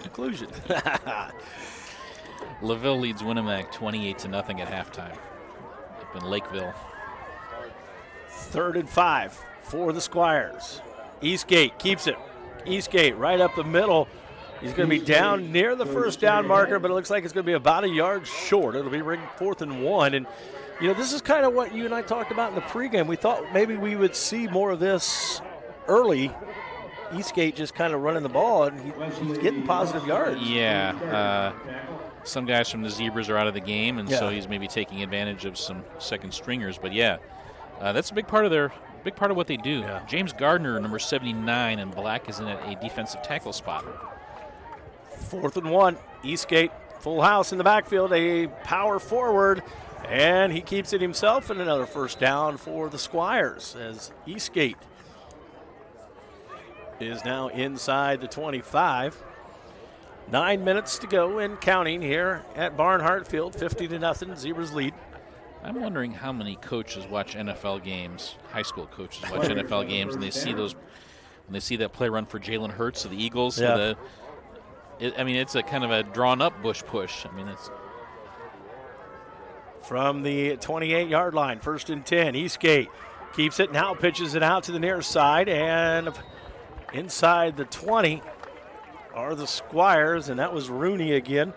conclusion. LaVille leads Winnemac 28-0 at halftime up in Lakeville. 3rd and 5 for the Squires. Eastgate keeps it. Eastgate right up the middle. He's going to be down near the first down marker, but it looks like it's going to be about a yard short. It'll be 4th and 1. And, you know, this is kind of what you and I talked about in the pregame. We thought maybe we would see more of this early. Eastgate just kind of running the ball, and he's getting positive yards. Yeah. Some guys from the Zebras are out of the game, and so he's maybe taking advantage of some second stringers. But, yeah, That's a big part of what they do. Yeah. James Gardner, number 79, and black is in at a defensive tackle spot. 4th and 1. Eastgate, full house in the backfield, a power forward, and he keeps it himself, and another first down for the Squires as Eastgate is now inside the 25. 9 minutes to go and counting here at Barnhart Field, 50-0, Zebras lead. I'm wondering how many coaches watch NFL games, high school coaches watch NFL games, and they see those, when they see that play run for Jalen Hurts of the Eagles. Yeah. It's a kind of a drawn-up bush push. I mean, it's from the 28-yard line, 1st and 10. Eastgate keeps it, now pitches it out to the near side, and inside the 20 are the Squires, and that was Rooney again.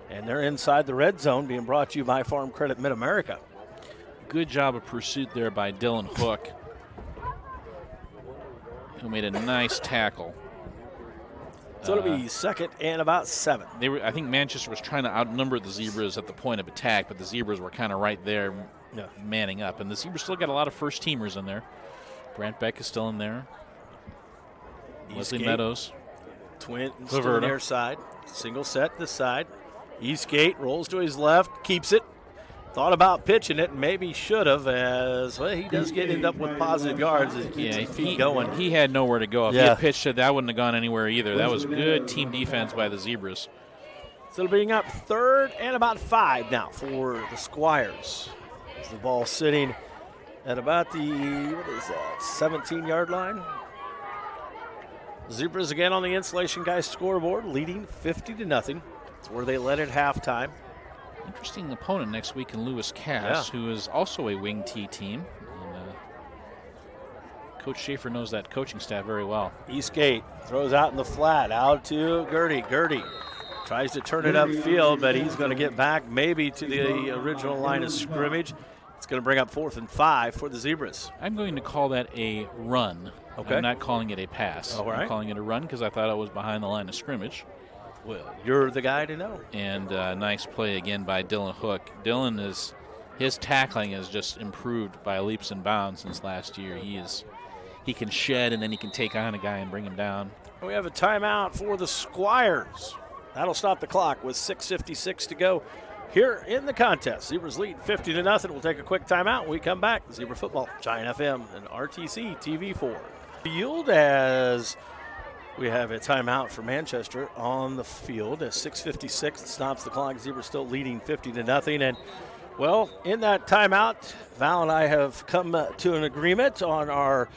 And they're inside the red zone, being brought to you by Farm Credit Mid-America. good job of pursuit there by Dylan Hook, who made a nice tackle. So it'll be 2nd and about 7. I think Manchester was trying to outnumber the Zebras at the point of attack, but the Zebras were kind of right there, manning up. And the Zebras still got a lot of first-teamers in there. Brant Beck is still in there. Leslie Meadows. Twin to the near side. Single set this side. Eastgate rolls to his left, keeps it. Thought about pitching it, and maybe should have, as well, he does end up with positive yards as he keeps his feet going. He had nowhere to go. If he had pitched it, that wouldn't have gone anywhere either. That was good team defense by the Zebras. So it'll bring up 3rd and about 5 now for the Squires. As the ball sitting at about the, 17-yard line. Zebras again on the Insulation Guys scoreboard, leading 50-0. It's where they led at halftime. Interesting opponent next week in Lewis Cass, who is also a wing T team. And, Coach Schaefer knows that coaching staff very well. Eastgate throws out in the flat, out to Gertie. Gertie tries to turn it upfield, but he's going to get back maybe to the original line of scrimmage. It's going to bring up 4th and 5 for the Zebras. I'm going to call that a run. Okay. I'm not calling it a pass. All right. I'm calling it a run because I thought it was behind the line of scrimmage. Well, you're the guy to know. And nice play again by Dylan Hook. His tackling has just improved by leaps and bounds since last year. He can shed and then he can take on a guy and bring him down. We have a timeout for the Squires. That'll stop the clock with 6:56 to go here in the contest. Zebras lead 50-0. We'll take a quick timeout when we come back. Zebra Football, Giant FM, and RTC TV4. Field as we have a timeout for Manchester on the field at 6:56. It stops the clock. Zebras still leading 50-0. And, well, in that timeout, Val and I have come to an agreement on our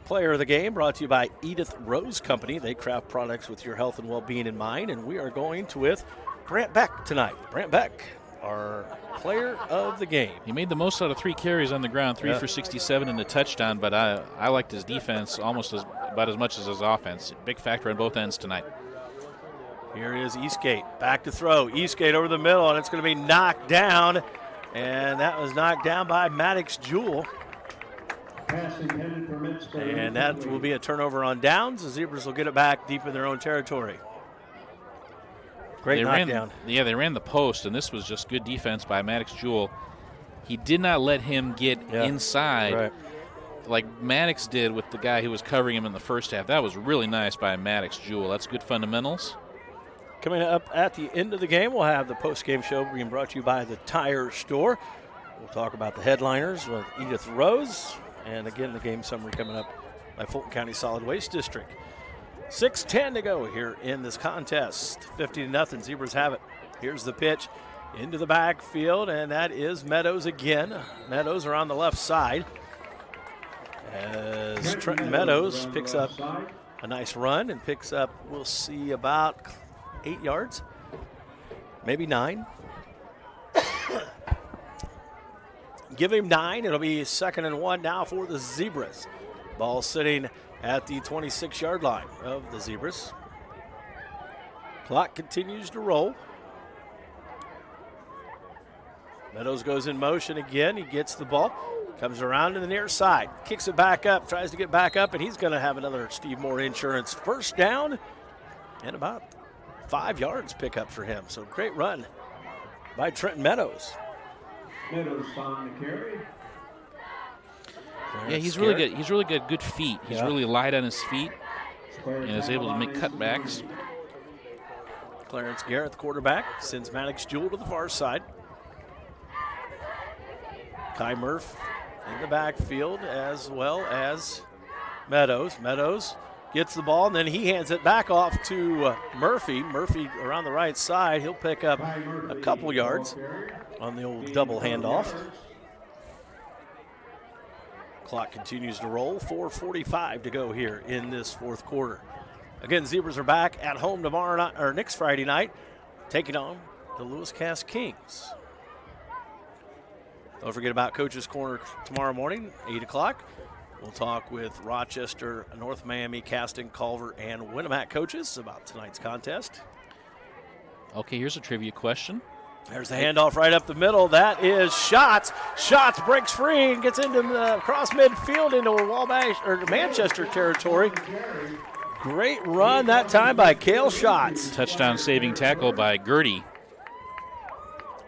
player of the game, brought to you by Edith Rose Company. They craft products with your health and well-being in mind. And we are going with Brant Beck tonight. Brant Beck, our player of the game. He made the most out of 3 carries on the ground, 3 for 67 and a touchdown, but I liked his defense about as much as his offense. Big factor on both ends tonight. Here is Eastgate, back to throw. Eastgate over the middle, and it's going to be knocked down, and that was knocked down by Maddox Jewell. And that will be a turnover on downs. The Zebras will get it back deep in their own territory. Great knockdown. They ran the post, and this was just good defense by Maddox Jewell. He did not let him get inside like Maddox did with the guy who was covering him in the first half. That was really nice by Maddox Jewell. That's good fundamentals. Coming up at the end of the game, we'll have the post-game show being brought to you by the Tire Store. We'll talk about the headliners with Edith Rose. And again, the game summary coming up by Fulton County Solid Waste District. 6:10 to go here in this contest. 50-0, Zebras have it. Here's the pitch into the backfield, and that is Meadows again. Meadows are on the left side. As Trenton Meadows picks up a nice run and picks up, we'll see, about 8 yards, maybe 9. Give him 9. It'll be 2nd and 1 now for the Zebras. Ball sitting at the 26-yard line of the Zebras. Clock continues to roll. Meadows goes in motion again. He gets the ball, comes around to the near side, kicks it back up, tries to get back up, and he's going to have another Steve Moore Insurance first down and about 5 yards pickup for him. So great run by Trenton Meadows. Meadows on the carry. Yeah, he's really good. He's really good. Good feet. He's really light on his feet and is able to make cutbacks. Clarence Garrett, the quarterback, sends Maddox Jewell to the far side. Kai Murph in the backfield as well as Meadows. Meadows gets the ball, and then he hands it back off to Murphy. Murphy around the right side. He'll pick up a couple yards on the old double handoff. Clock continues to roll. 4:45 to go here in this fourth quarter. Again, Zebras are back at home tomorrow night, or next Friday night, taking on the Lewis Cass Kings. Don't forget about Coach's Corner tomorrow morning, 8 o'clock. We'll talk with Rochester, North Miami, Caston, Culver, and Winnemac coaches about tonight's contest. Okay, here's a trivia question. There's the handoff right up the middle. That is Schatz. Schatz breaks free and gets into the cross midfield into Wabash or Manchester territory. Great run that time by Cale Schatz. Touchdown saving tackle by Gertie.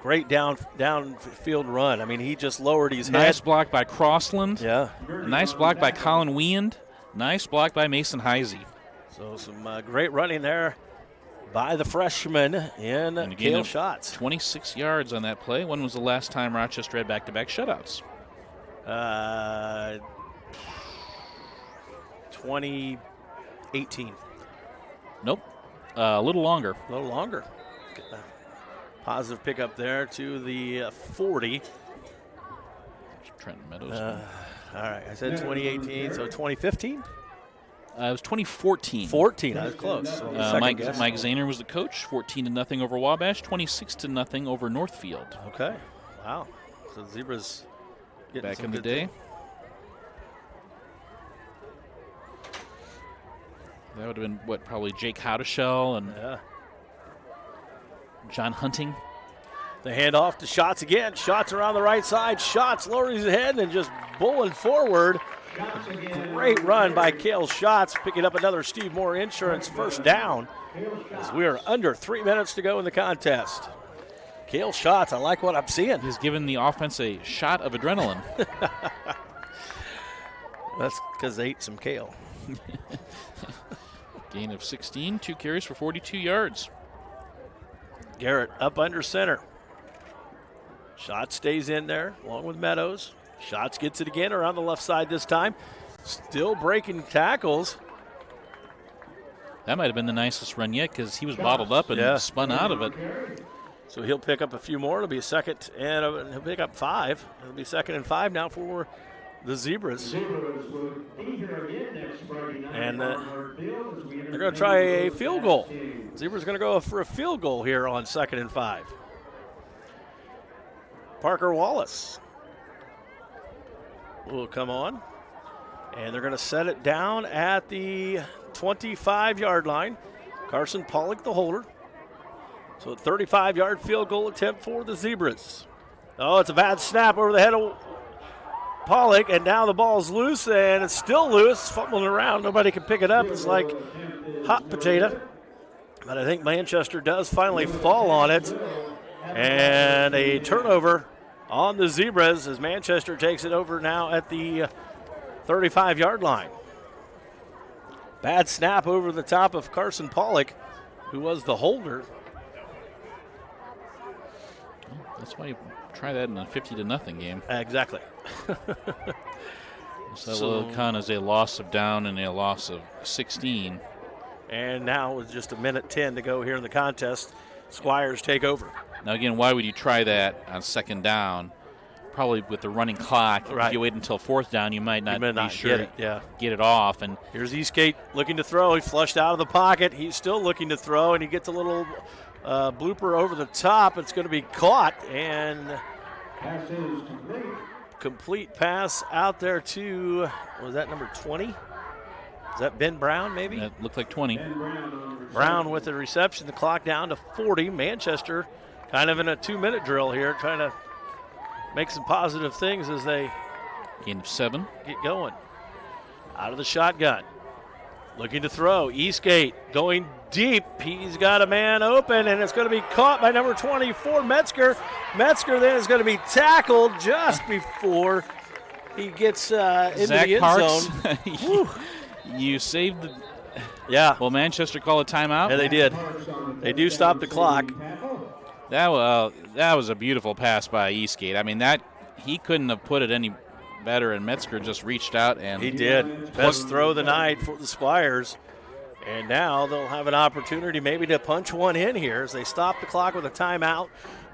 Great downfield run. I mean, he just lowered his head. Nice block by Crossland. Yeah. Nice block by Colin Weand. Nice block by Mason Heisey. So some great running there by the freshman in Cale Schatz. 26 yards on that play. When was the last time Rochester had back-to-back shutouts? 2018. Nope. A little longer. A little longer. Positive pickup there to the 40. Trenton Meadows. All right, I said 2018, so 2015? It was 2014. 14, I was close. So Mike Zahner was the coach. 14-0 over Wabash. 26-0 over Northfield. Okay, wow. So Zebras getting back in the day. That would have been what, probably Jake Howdeshell and John Hunting. The handoff to Schatz again. Schatz around the right side. Schatz lowers his head and just bowling forward. Great run by Cale Schatz, picking up another Steve Moore Insurance first down as we are under 3 minutes to go in the contest. Cale Schatz, I like what I'm seeing. He's given the offense a shot of adrenaline. That's because they ate some kale. Gain of 16, 2 carries for 42 yards. Garrett up under center. Schatz stays in there along with Meadows. Schatz gets it again around the left side this time. Still breaking tackles. That might have been the nicest run yet because he was bottled up and spun out of it. So he'll pick up a few more. It'll be a second, and he'll pick up 5. It'll be 2nd and 5 now for the Zebras. And they're going to try a field goal. Zebras going to go for a field goal here on 2nd and 5. Parker Wallace will come on, and they're going to set it down at the 25-yard line. Carson Pollock, the holder. So a 35-yard field goal attempt for the Zebras. Oh, it's a bad snap over the head of Pollock, and now the ball's loose, and it's still loose, fumbling around. Nobody can pick it up. It's like hot potato. But I think Manchester does finally fall on it. And a turnover on the Zebras as Manchester takes it over now at the 35-yard line. Bad snap over the top of Carson Pollock, who was the holder. That's why you try that in a 50-0 game. Exactly. So that will count as a loss of down and a loss of 16. And now with just 1:10 to go here in the contest, Squires take over. Now, again, why would you try that on 2nd down? Probably with the running clock. Right. If you wait until 4th down, you might not be sure get it off. And here's Eastgate looking to throw. He flushed out of the pocket. He's still looking to throw, and he gets a little blooper over the top. It's going to be caught, and complete pass out there to, was that number 20? Is that Ben Brown, maybe? That looked like 20. Brown with the reception. The clock down to 40. Manchester kind of in a 2-minute drill here, trying to make some positive things as they Gain of 7. get going. Out of the shotgun. Looking to throw. Eastgate going deep. He's got a man open, and it's going to be caught by number 24, Metzger. Metzger then is going to be tackled just before He gets into Zach the end Parks, zone. you saved the. Yeah. Will Manchester call a timeout? Yeah, they did. They do stop the clock. That was a beautiful pass by Eastgate. I mean, he couldn't have put it any better, and Metzger just reached out and he did. Best throw of the night for the Squires. And now they'll have an opportunity maybe to punch one in here as they stop the clock with a timeout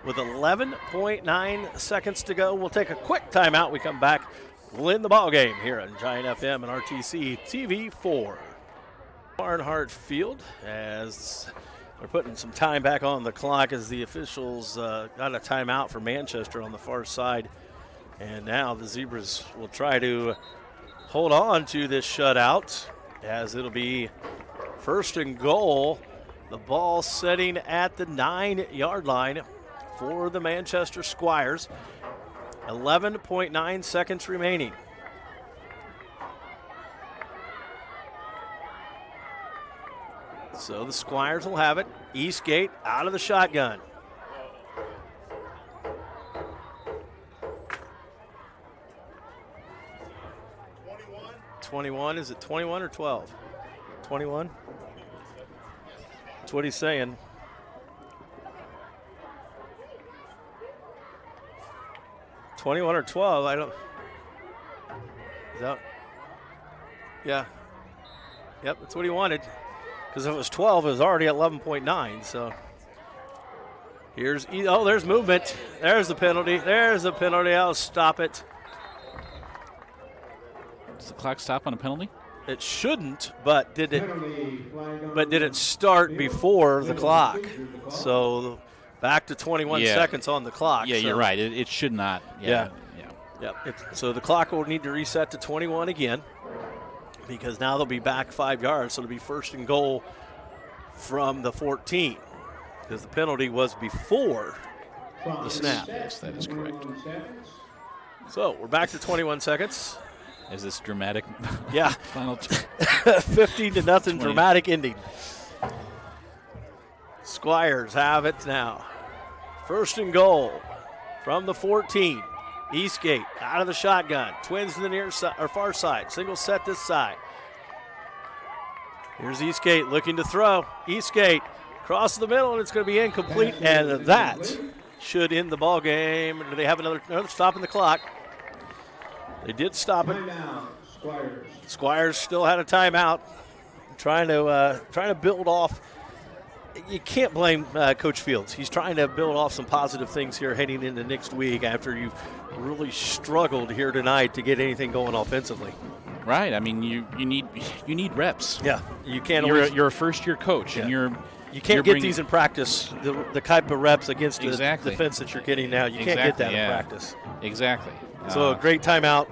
with 11.9 seconds to go. We'll take a quick timeout. We come back. We'll end the ball game here on Giant FM and RTC TV4. Barnhart Field as they're putting some time back on the clock as the officials got a timeout for Manchester on the far side. And now the Zebras will try to hold on to this shutout as it'll be first and goal. The ball setting at the 9-yard line for the Manchester Squires. 11.9 seconds remaining. So the Squires will have it. Eastgate out of the shotgun. Is it 21 or 12? 21? That's what he's saying. $21 or 12? I don't. Is that? Yeah. Yep, that's what he wanted. Because if it was 12, it was already at 11.9. So there's movement. There's the penalty. There's the penalty. I'll stop it. Does the clock stop on a penalty? It shouldn't, but did it start before the clock? So back to 21 seconds on the clock. Yeah, you're right. It should not. Yeah. So the clock will need to reset to 21 again because now they'll be back 5 yards. So it'll be first and goal from the 14 because the penalty was before the snap. Yes, that is correct. So we're back to 21 seconds. Is this dramatic? Yeah. Final 15-0 dramatic ending. Squires have it now. First and goal from the 14. Eastgate out of the shotgun. Twins to the near side or far side. Single set this side. Here's Eastgate looking to throw. Eastgate across the middle, and it's going to be incomplete. And that should end the ball game. Do they have another stop in the clock? They did stop it. Squires still had a timeout, trying to build off. You can't blame Coach Fields. He's trying to build off some positive things here heading into next week after you've really struggled here tonight to get anything going offensively. Right. I mean, you need reps. Yeah, you can't. You're a first-year coach, and you can't get these in practice. The type of reps against the defense that you're getting now, you can't get that in practice. Exactly. So a great timeout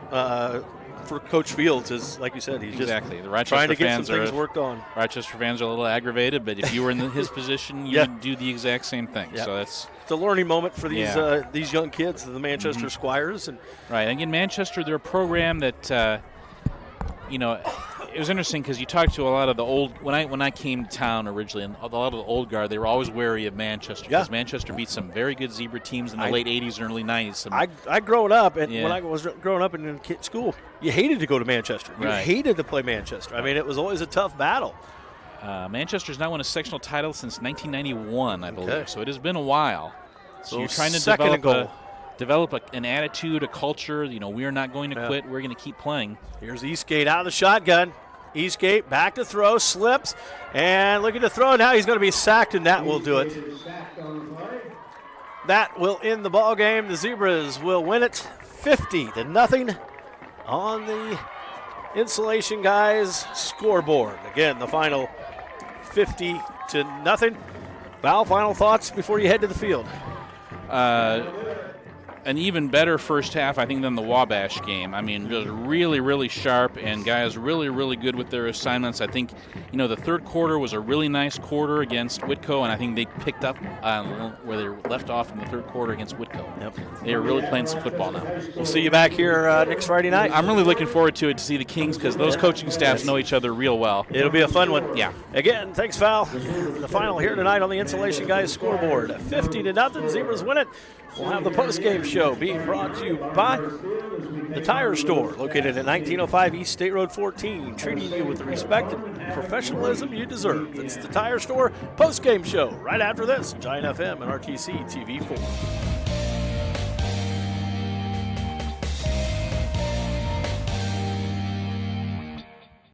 for Coach Fields is, like you said, he's just the Rochester trying to get fans some things worked on. Rochester fans are a little aggravated, but if you were in his position, you would do the exact same thing. Yeah. So it's a learning moment for these young kids, the Manchester Squires. And right. Again, Manchester, they're a program that it was interesting because you talked to a lot of the old when I came to town originally, and a lot of the old guard, they were always wary of Manchester because Manchester beat some very good Zebra teams in the late 80s and early 90s. I growing up, and when I was growing up in school, you hated to go to Manchester. You hated to play Manchester. I mean, it was always a tough battle. Manchester's not won a sectional title since 1991, I believe. So it has been a while. So you're trying to develop an attitude, a culture. We are not going to quit. We're going to keep playing. Here's Eastgate out of the shotgun. Eastgate back to throw, slips, and looking to throw. Now he's going to be sacked, and that will do it. That will end the ball game. The Zebras will win it 50-0 on the Insulation Guys scoreboard. Again, the final 50-0. Val, final thoughts before you head to the field? An even better first half, I think, than the Wabash game. I mean, just really, really sharp, and guys really, really good with their assignments. I think, the third quarter was a really nice quarter against Whitco, and I think they picked up where they left off in the third quarter against Whitco. Yep. They are really playing some football now. We'll see you back here next Friday night. I'm really looking forward to it, to see the Kings, because those coaching staffs know each other real well. It'll be a fun one. Yeah. Again, thanks, Val. The final here tonight on the Insulation Guys scoreboard. 50-0. Zebras win it. We'll have the post-game show being brought to you by the Tire Store, located at 1905 East State Road 14, treating you with the respect and professionalism you deserve. It's the Tire Store post-game show right after this, Giant FM and RTC TV4.